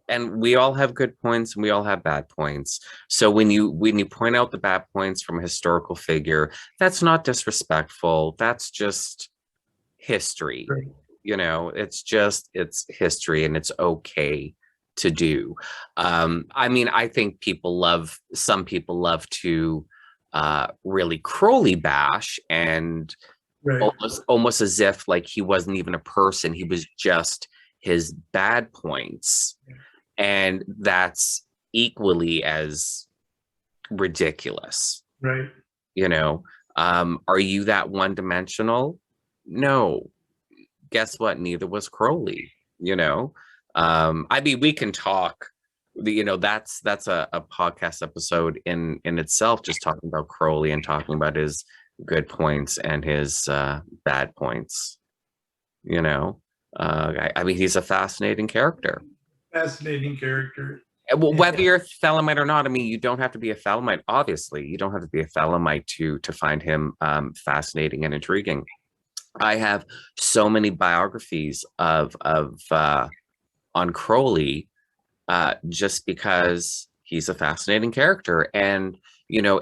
C: and we all have good points and we all have bad points. So when you point out the bad points from a historical figure, that's not disrespectful. That's just history.
B: Right.
C: It's history, and it's okay to do. I mean, I think some people love to really Crowley bash, and
B: Right.
C: almost as if like he wasn't even a person, he was just his bad points, and that's equally as ridiculous.
B: Right.
C: Are you that one-dimensional? No. Guess what? Neither was Crowley. I mean, we can talk. That's a podcast episode in itself, just talking about Crowley and talking about his good points and his bad points. I mean, he's a fascinating character.
B: Fascinating character.
C: Well, whether you're a Thelemite or not, I mean, you don't have to be a Thelemite. Obviously, you don't have to be a Thelemite to find him fascinating and intriguing. I have so many biographies of on Crowley, just because he's a fascinating character, and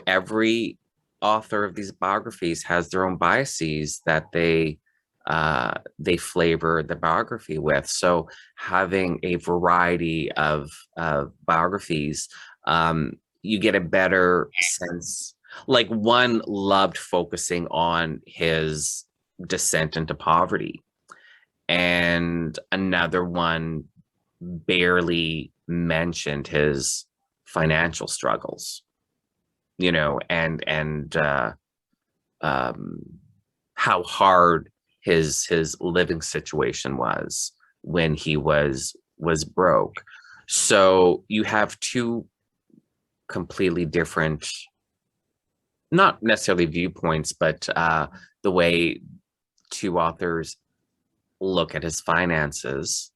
C: every author of these biographies has their own biases that they flavor the biography with. So having a variety of biographies, you get a better sense. Like, one loved focusing on his descent into poverty, and another one barely mentioned his financial struggles, and how hard his living situation was when he was broke. So you have two completely different, not necessarily viewpoints, but the way two authors look at his finances.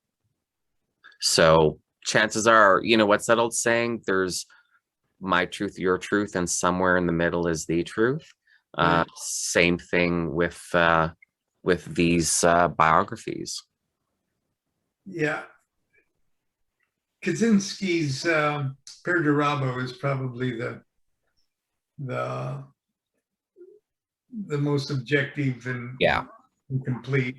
C: So chances are, what's that old saying? There's my truth, your truth, and somewhere in the middle is the truth. Same thing with these biographies.
B: Yeah. Kaczynski's Perdurabo is probably the most objective and complete.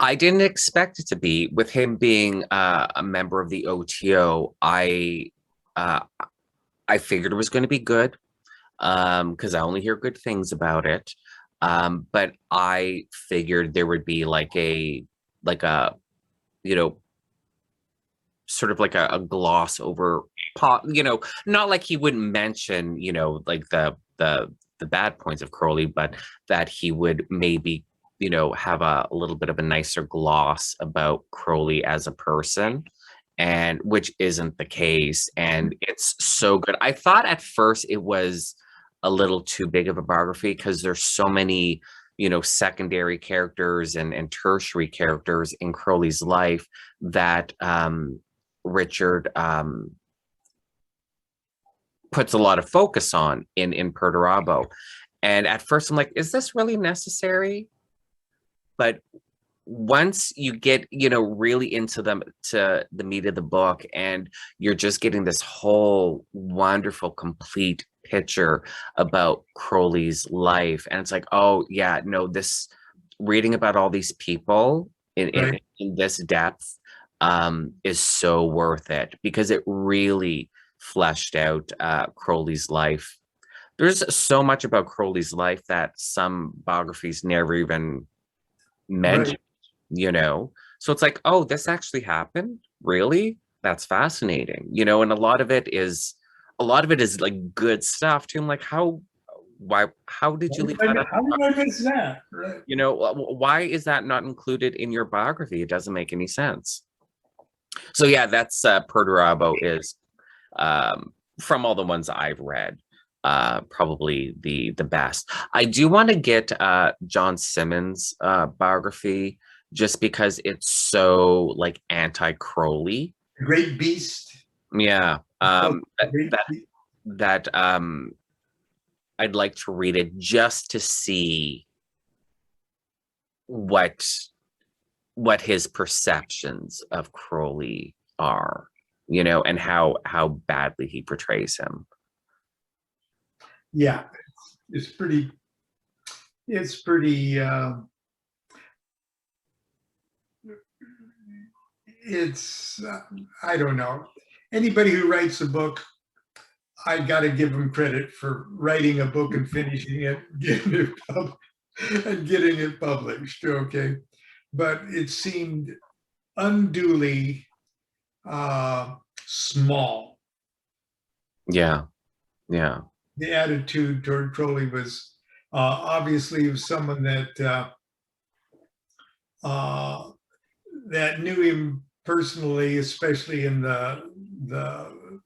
C: I didn't expect it to be, with him being a member of the OTO. I figured it was going to be good, because I only hear good things about it. But I figured there would be like a sort of like a gloss over, not like he wouldn't mention, like the bad points of Crowley, but that he would maybe, have a little bit of a nicer gloss about Crowley as a person, and which isn't the case. And it's so good. I thought at first it was a little too big of a biography because there's so many, you know, secondary characters and tertiary characters in Crowley's life that Richard puts a lot of focus on in Perdurabo. And at first I'm like, is this really necessary? But once you get, you know, really into to the meat of the book, and you're just getting this whole wonderful, complete picture about Crowley's life, and it's like, oh yeah, no, this reading about all these people in this depth is so worth it, because it really fleshed out Crowley's life. There's so much about Crowley's life that some biographies never even mention, you know? So it's like, oh, this actually happened? Really? That's fascinating. You know, and a lot of it is like good stuff too. I'm like, how did you leave that out?
B: How did I miss that? Right.
C: You know, why is that not included in your biography? It doesn't make any sense. So yeah, that's Perdurabo is from all the ones I've read, probably the best. I do want to get John Simmons' biography, just because it's so like anti-Crowley.
B: Great Beast.
C: Yeah. That I'd like to read it just to see what his perceptions of Crowley are, you know, and how badly he portrays him.
B: Yeah, it's pretty I don't know. Anybody who writes a book, I got to give them credit for writing a book and finishing it, getting it published, okay? But it seemed unduly small.
C: Yeah, yeah.
B: The attitude toward Crowley was obviously of someone that knew him personally, especially in the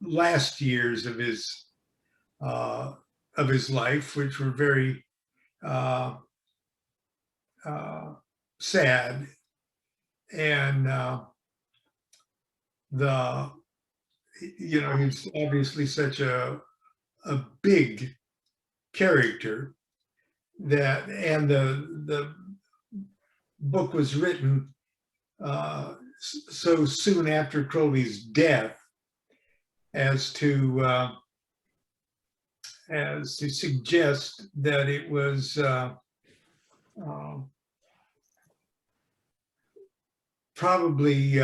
B: last years of his life, which were very sad, and he's obviously such a big character that, and the book was written so soon after Crowley's death as to suggest that it was probably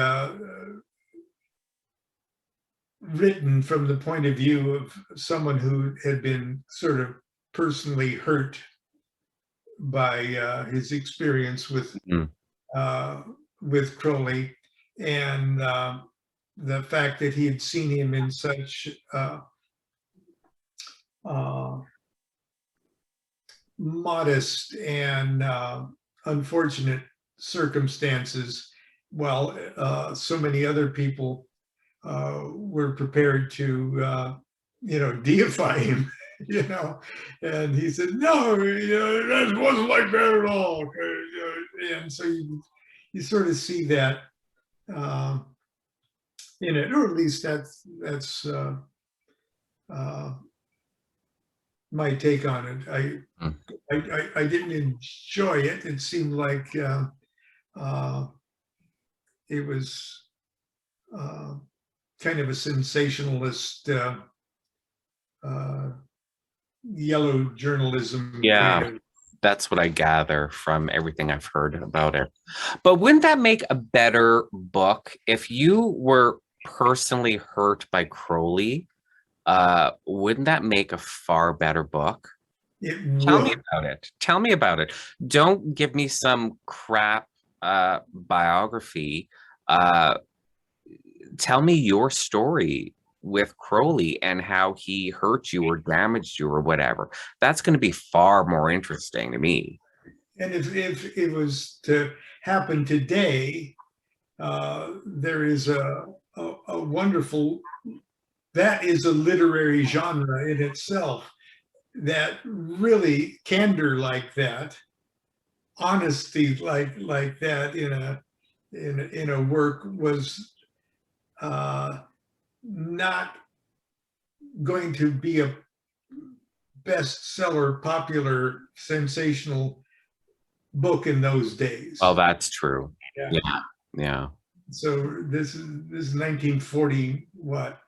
B: written from the point of view of someone who had been sort of personally hurt by his experience with Crowley, and the fact that he had seen him in such modest and unfortunate circumstances, while so many other people were prepared to, deify him, and he said, no, that wasn't like that at all. And so you sort of see that in it, or at least that's my take on it. I didn't enjoy it. It seemed like it was kind of a sensationalist, yellow journalism.
C: Yeah,
B: kind of.
C: That's what I gather from everything I've heard about it. But wouldn't that make a better book if you were personally hurt by Crowley? Wouldn't that make a far better book? Tell me about it. Tell me about it. Don't give me some crap biography. Tell me your story with Crowley and how he hurt you or damaged you or whatever. That's going to be far more interesting to me.
B: And if it was to happen today, there is a wonderful, that is a literary genre in itself. that really candor like that, honesty like that in a work was not going to be a bestseller, popular, sensational book in those days.
C: Oh, that's true.
B: Yeah.
C: Yeah. Yeah.
B: So this is 1940, what,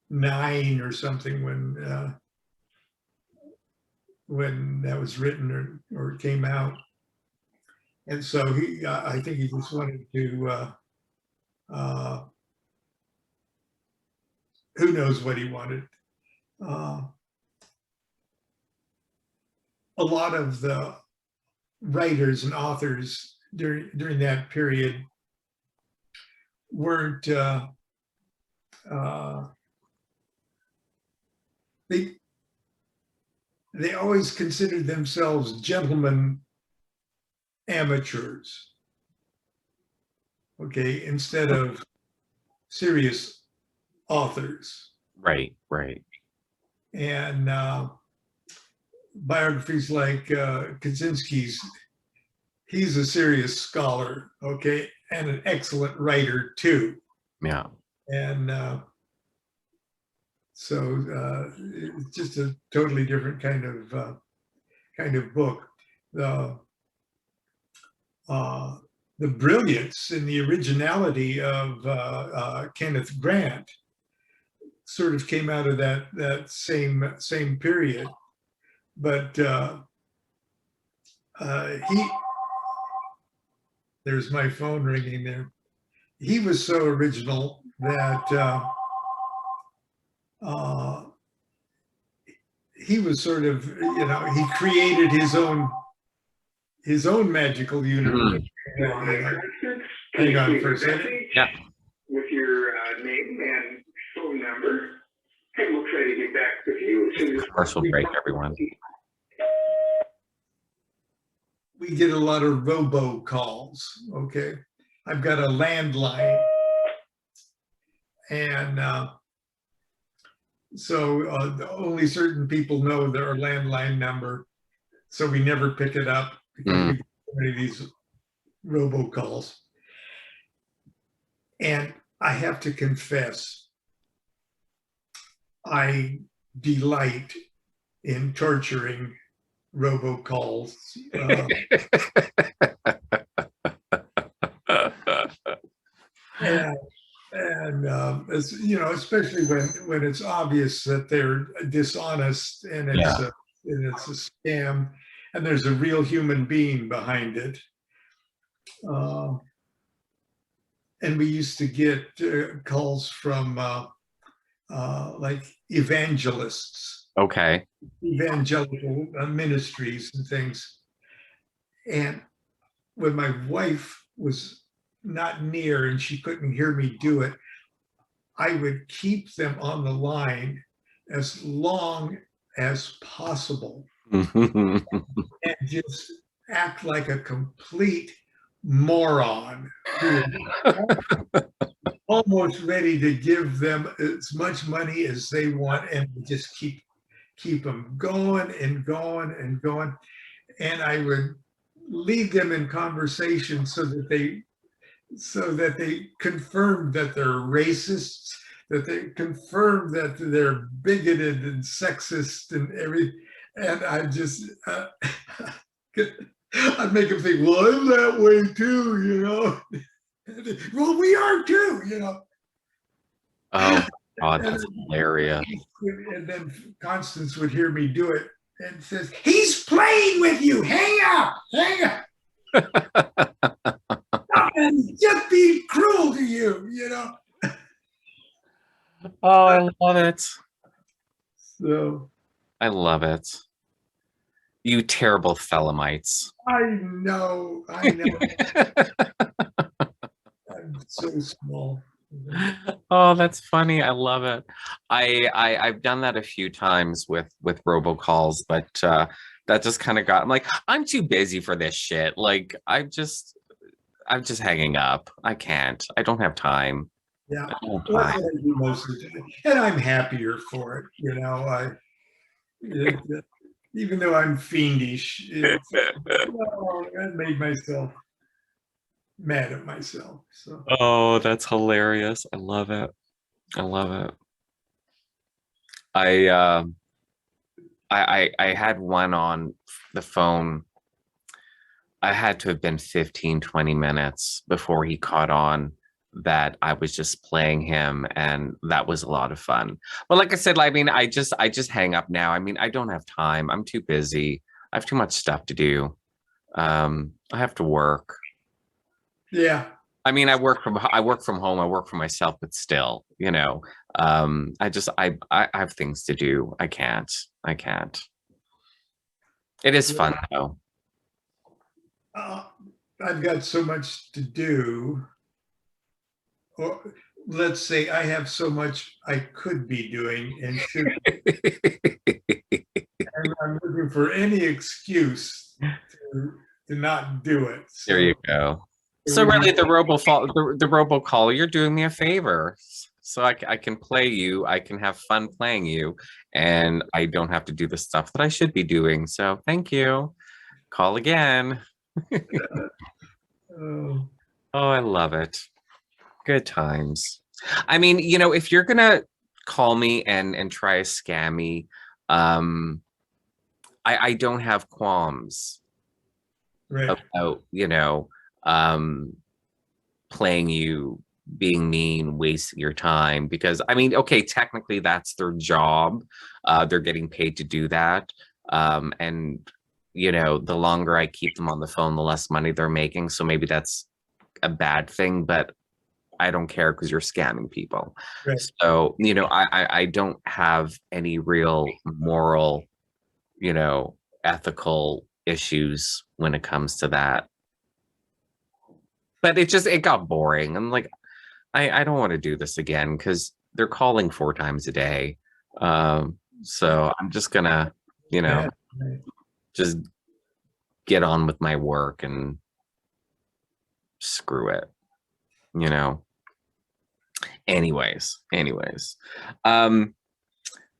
B: 9 or something when that was written or came out. And so I think he just wanted to, who knows what he wanted. A lot of the writers and authors during that period weren't, they always considered themselves gentlemen amateurs, okay, instead of serious authors.
C: Right. Right.
B: And biographies like Kaczynski's, he's a serious scholar, okay, and an excellent writer too.
C: Yeah.
B: And so it's just a totally different kind of book. The brilliance and the originality of Kenneth Grant sort of came out of that same period, but there's my phone ringing there. He was so original that he was sort of, he created his own magical universe. Hang on for a second.
C: Yeah.
D: With your name and phone number, and we'll try to get back with you as soon as
C: Commercial break, everyone.
B: We get a lot of robocalls, okay? I've got a landline, and so only certain people know their landline number, so we never pick it up because we get so many of these robocalls. And I have to confess, I delight in torturing robocalls. And as, especially when it's obvious that they're dishonest and it's a scam, and there's a real human being behind it. And we used to get calls from like evangelists.
C: Okay.
B: Evangelical ministries and things. And when my wife was not near and she couldn't hear me do it, I would keep them on the line as long as possible and just act like a complete moron, almost ready to give them as much money as they want, and just keep them going and going and going. And I would lead them in conversation so that they confirmed that they're racists, that they confirmed that they're bigoted and sexist and everything. And I just, I'd make them think, well, I'm that way too, Well, we are too,
C: Oh, God, that's hilarious.
B: And then Constance would hear me do it and says, he's playing with you, hang up. And just be cruel to you,
C: Oh, I love it.
B: So
C: I love it. You terrible Thelemites.
B: I know. I'm so small.
C: Oh, that's funny. I love it. I've done that a few times with robocalls, but that just kind of got, I'm like, I'm too busy for this shit. Like, I'm just hanging up. I can't. I don't have time.
B: Yeah,
C: I don't have
B: that's what I
C: time.
B: do most of the time, and I'm happier for it. even though I'm fiendish, I made myself mad at myself. So
C: Oh, that's hilarious. I love it. I love it. I had one on the phone. I had to have been 15, 20 minutes before he caught on that I was just playing him, and that was a lot of fun. But like I said, I mean, I just hang up now. I mean, I don't have time. I'm too busy. I have too much stuff to do. I have to work.
B: yeah.
C: I mean, I work from home. I work for myself, but still, I have things to do. I can't. It is fun though.
B: I've got so much to do, or let's say I have so much I could be doing and should, and I'm looking for any excuse to not do it.
C: There you go. So really, the robocall, you're doing me a favor. So I can play you. I can have fun playing you, and I don't have to do the stuff that I should be doing. So thank you. Call again.
B: Oh,
C: I love it. Good times. I mean, if you're gonna call me and try to scam me, I don't have qualms
B: right.
C: about, playing you, being mean, wasting your time, because I mean, okay, technically that's their job. They're getting paid to do that. And the longer I keep them on the phone, the less money they're making. So maybe that's a bad thing, but I don't care because you're scamming people.
B: Right.
C: So, I don't have any real moral, ethical issues when it comes to that. But it got boring. I'm like, I don't want to do this again because they're calling 4 times a day. So I'm just gonna,
B: Yeah, right.
C: just get on with my work and screw it, Anyways.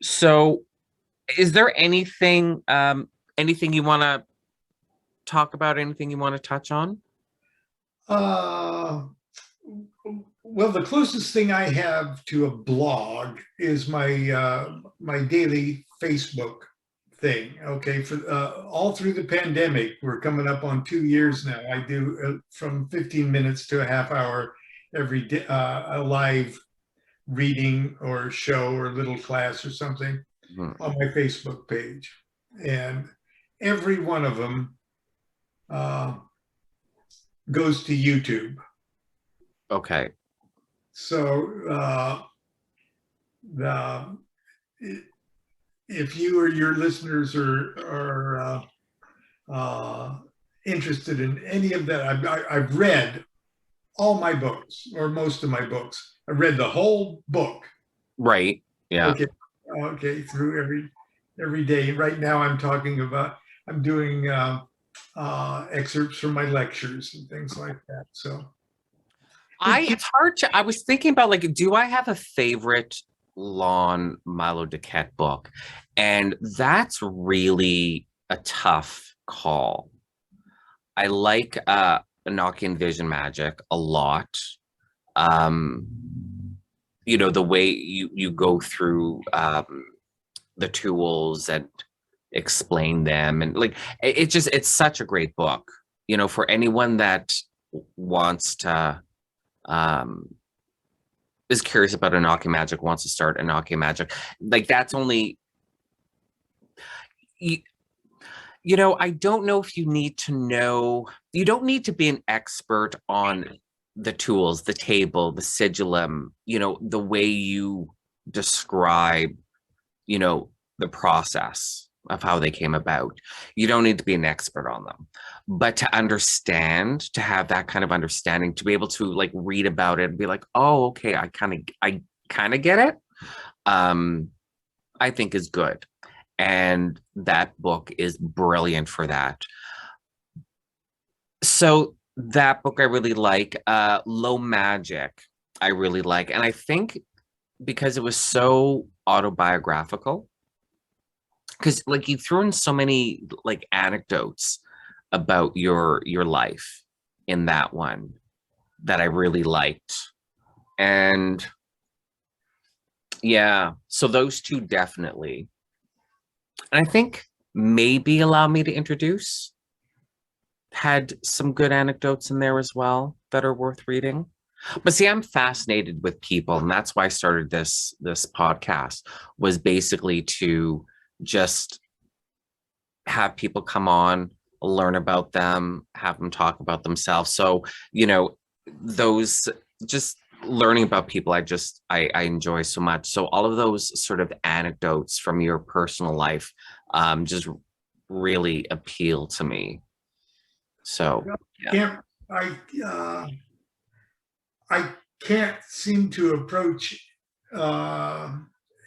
C: So is there anything you want to talk about, anything you want to touch on?
B: Well, the closest thing I have to a blog is my my daily Facebook thing. Okay, for all through the pandemic, we're coming up on 2 years now. I do from 15 minutes to a half hour every day, a live reading or show or little class or something on my Facebook page, and every one of them goes to YouTube.
C: Okay.
B: So if you or your listeners are interested in any of that, I've read all my books or most of my books. I read the whole book.
C: Right. Yeah.
B: Okay. Through every day. Right now, I'm doing excerpts from my lectures and things like that. So.
C: It's hard to, I was thinking about, like, do I have a favorite Lon Milo Duquette book? And that's really a tough call. I like Enochian Magic a lot. The way you go through the tools and explain them, and like it's such a great book, for anyone that wants to is curious about Enochian Magic, wants to start Enochian Magic. Like, that's only, I don't know if you need to know, you don't need to be an expert on the tools, the table, the sigillum, the way you describe, the process of how they came about. You don't need to be an expert on them, but to understand, to have that kind of understanding, to be able to like read about it and be like, oh, okay, I kind of get it. I think is good. And that book is brilliant for that. So that book I really like. Low Magic I really like. And I think because it was so autobiographical, because like you threw in so many like anecdotes about your life in that one that I really liked. And yeah, so those two definitely. And I think maybe Allow Me to Introduce had some good anecdotes in there as well that are worth reading. But see, I'm fascinated with people, and that's why I started this podcast, was basically to just have people come on, learn about them, have them talk about themselves. So, you know, those just learning about people, I enjoy so much. So all of those sort of anecdotes from your personal life just really appeal to me. So yeah.
B: I can't seem to approach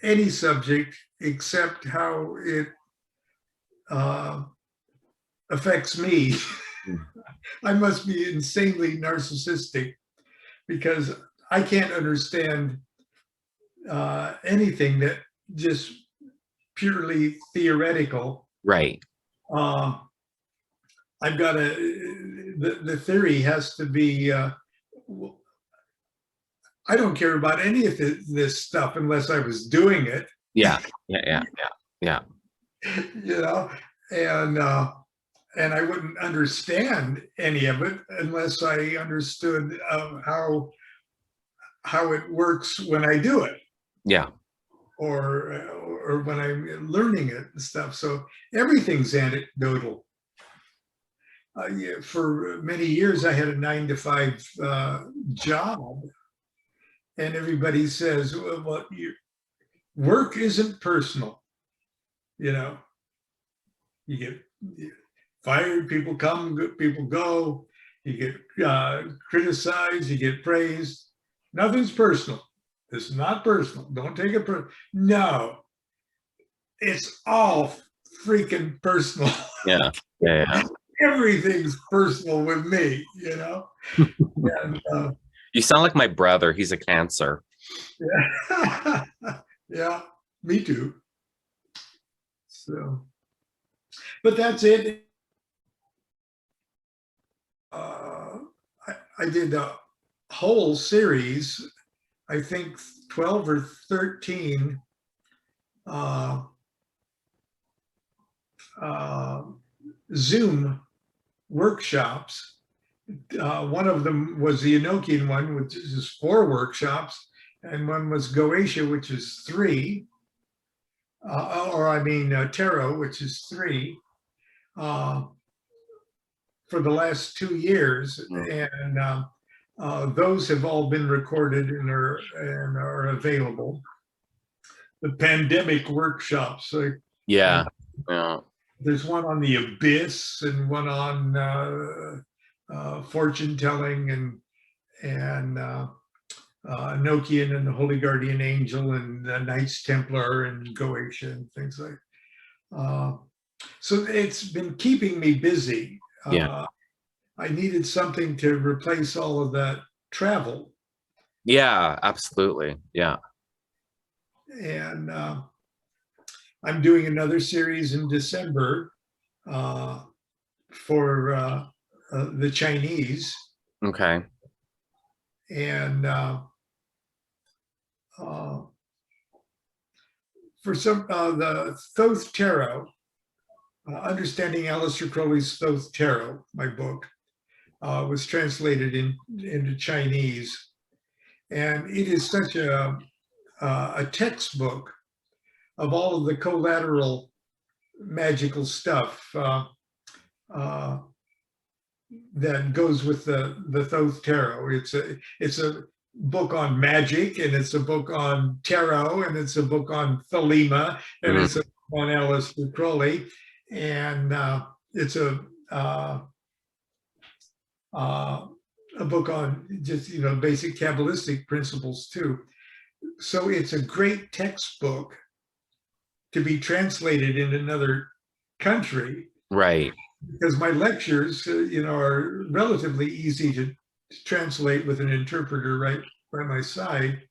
B: any subject except how it affects me. I must be insanely narcissistic because I can't understand anything that just purely theoretical.
C: Right.
B: I've got the theory has to be, I don't care about any of this stuff unless I was doing it.
C: Yeah.
B: You know, and I wouldn't understand any of it unless I understood how it works when I do it.
C: Yeah.
B: Or when I'm learning it and stuff. So everything's anecdotal. Yeah, for many years, I had a 9-to-5 job, and everybody says, "Well, work isn't personal." You know, you get fired, people come, people go. You get criticized, you get praised. Nothing's personal. It's not personal. Don't take it personal. No, it's all freaking personal.
C: Yeah.
B: Everything's personal with me, you know. And,
C: you sound like my brother. He's a Cancer.
B: Yeah, yeah, me too. So, but that's it. I did a whole series, I think 12 or 13 Zoom workshops. One of them was the Enochian one, which is 4 workshops, and one was Goetia, which is 3, Tarot, which is 3, for the last 2 years, and those have all been recorded and are available. The pandemic workshops,
C: Yeah.
B: there's one on the abyss and one on fortune telling and Enochian and the Holy Guardian Angel and the Knights Templar and Goetia and things like. So it's been keeping me busy. I needed something to replace all of that travel.
C: Yeah, absolutely. Yeah.
B: And I'm doing another series in December for the Chinese.
C: Okay.
B: And for some, the Thoth Tarot, Understanding Aleister Crowley's Thoth Tarot, my book, was translated into Chinese. And it is such a textbook of all of the collateral magical stuff that goes with the Thoth Tarot. It's a book on magic, and it's a book on tarot, and it's a book on Thelema, and it's a book on Aleister Crowley, and it's a book on just basic Kabbalistic principles too. So it's a great textbook to be translated in another country.
C: Right.
B: Because my lectures, are relatively easy to translate with an interpreter right by my side.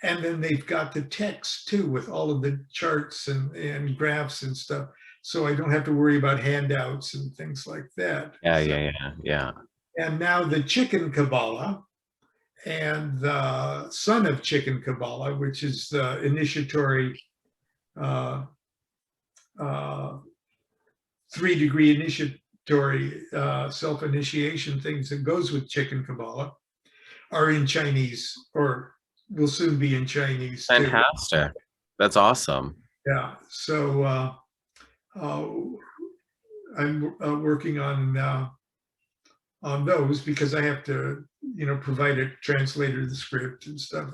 B: And then they've got the text too, with all of the charts and graphs and stuff. So I don't have to worry about handouts and things like that.
C: Yeah.
B: And now the Chicken Kabbalah and the son of Chicken Kabbalah, which is the initiatory 3-degree initiatory self-initiation things that goes with Chicken Kabbalah, are in Chinese, or will soon be in Chinese too.
C: Fantastic. That's awesome.
B: Yeah. So I'm working on those because I have to, provide a translator of the script and stuff.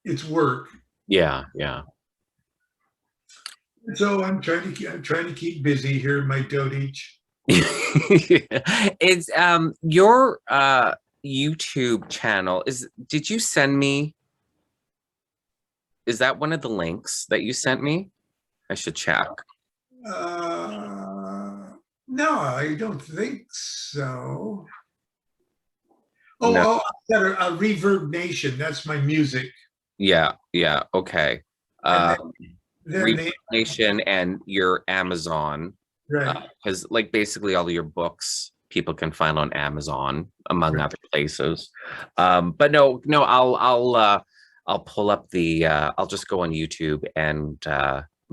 B: It's work.
C: Yeah.
B: So I'm trying to keep busy here in my dotage.
C: It's your YouTube channel did you send me, is that one of the links that you sent me? I should check.
B: No, I don't think so.
C: No.
B: I've got a Reverb Nation. That's my music.
C: Yeah, okay.
B: And then
C: Reverb Nation and your Amazon,
B: right.
C: because like basically all of your books people can find on Amazon, among other places. But no, I'll pull up the I'll just go on YouTube and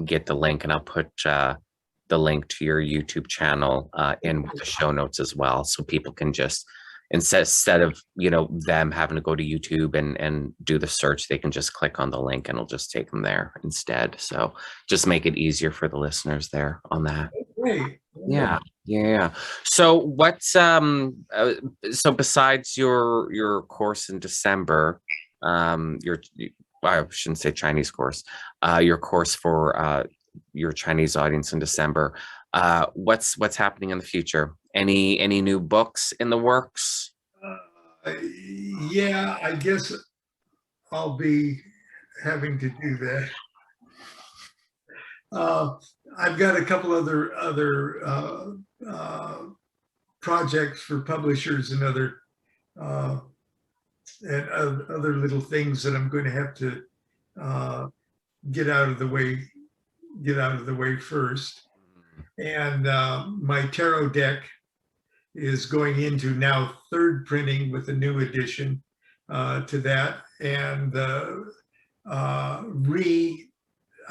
C: get the link, and I'll put the link to your YouTube channel in with the show notes as well, so people can just, instead of them having to go to YouTube and do the search, they can just click on the link and it'll just take them there instead. So just make it easier for the listeners there on that.
B: Great.
C: Yeah. So what's so besides your course in December, I shouldn't say Chinese course, your course for your Chinese audience in December, what's happening in the future? Any new books in the works?
B: Yeah, I guess I'll be having to do that. I've got a couple other projects for publishers and other little things that I'm going to have to get out of the way first. And my tarot deck is going into now 3rd printing with a new edition to that, and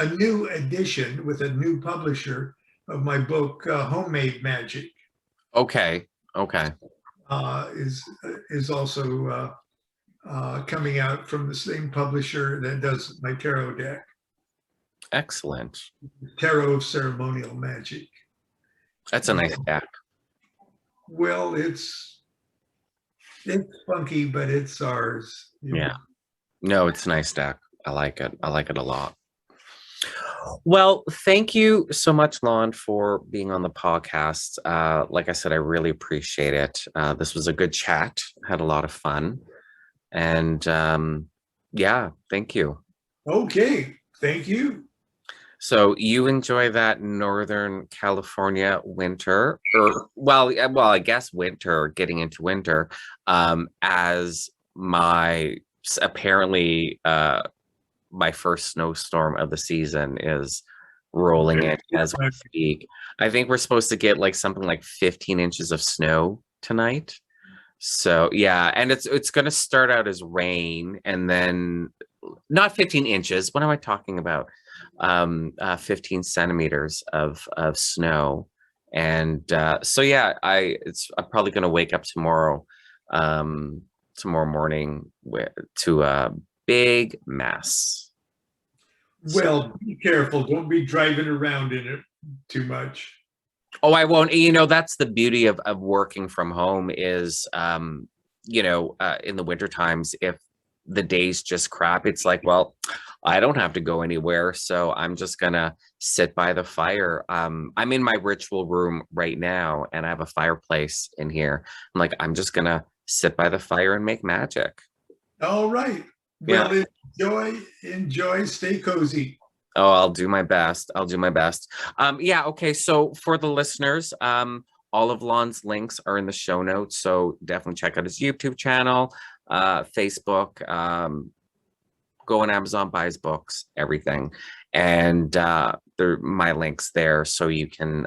B: a new edition with a new publisher of my book, Homemade Magic.
C: Okay.
B: Is also coming out from the same publisher that does my tarot deck.
C: Excellent.
B: Tarot of Ceremonial Magic.
C: That's a nice deck.
B: Well, it's funky, but it's ours.
C: Yeah. No, it's a nice deck. I like it. I like it a lot. Well, thank you so much, Lon, for being on the podcast. Like I said, I really appreciate it. This was a good chat. Had a lot of fun. And yeah, thank you.
B: Okay. Thank you.
C: So you enjoy that Northern California winter, or I guess winter, getting into winter, as apparently my first snowstorm of the season is rolling in as we speak. I think we're supposed to get like something like 15 inches of snow tonight. So yeah, and it's going to start out as rain, and then not 15 inches. What am I talking about? 15 centimeters of snow. And so yeah, I'm probably going to wake up tomorrow morning to a big mess.
B: Well, be careful. Don't be driving around in it too much.
C: Oh, I won't. That's the beauty of working from home is, in the winter times, if the day's just crap, it's like, well, I don't have to go anywhere. So I'm just going to sit by the fire. I'm in my ritual room right now, and I have a fireplace in here. I'm just going to sit by the fire and make magic.
B: All right. Well, enjoy, stay cozy.
C: Oh, I'll do my best. Yeah. Okay. So for the listeners, all of Lon's links are in the show notes. So definitely check out his YouTube channel. Facebook, go on Amazon, buy his books, everything. And my links there, so you can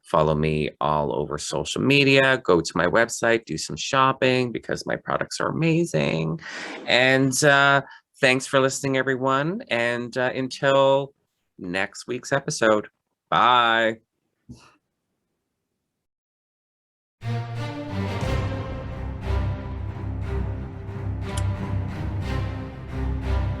C: follow me all over social media, go to my website, do some shopping because my products are amazing. And thanks for listening, everyone. And until next week's episode, bye.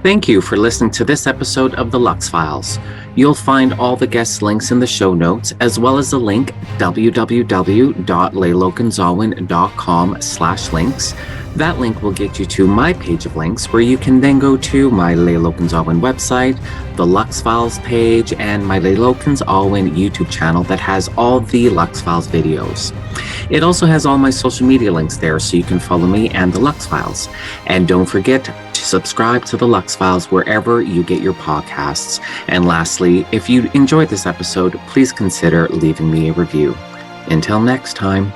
C: Thank you for listening to this episode of the Lux Files. You'll find all the guest links in the show notes, as well as the link www.leilogonzalwin.com/links. That link will get you to my page of links, where you can then go to my Leilo Gonzalwin website, the Lux Files page, and my Leilo Gonzalwin YouTube channel that has all the Lux Files videos. It also has all my social media links there, so you can follow me and the Lux Files. And don't forget to subscribe to the Lux Files wherever you get your podcasts. And lastly, if you enjoyed this episode, please consider leaving me a review. Until next time.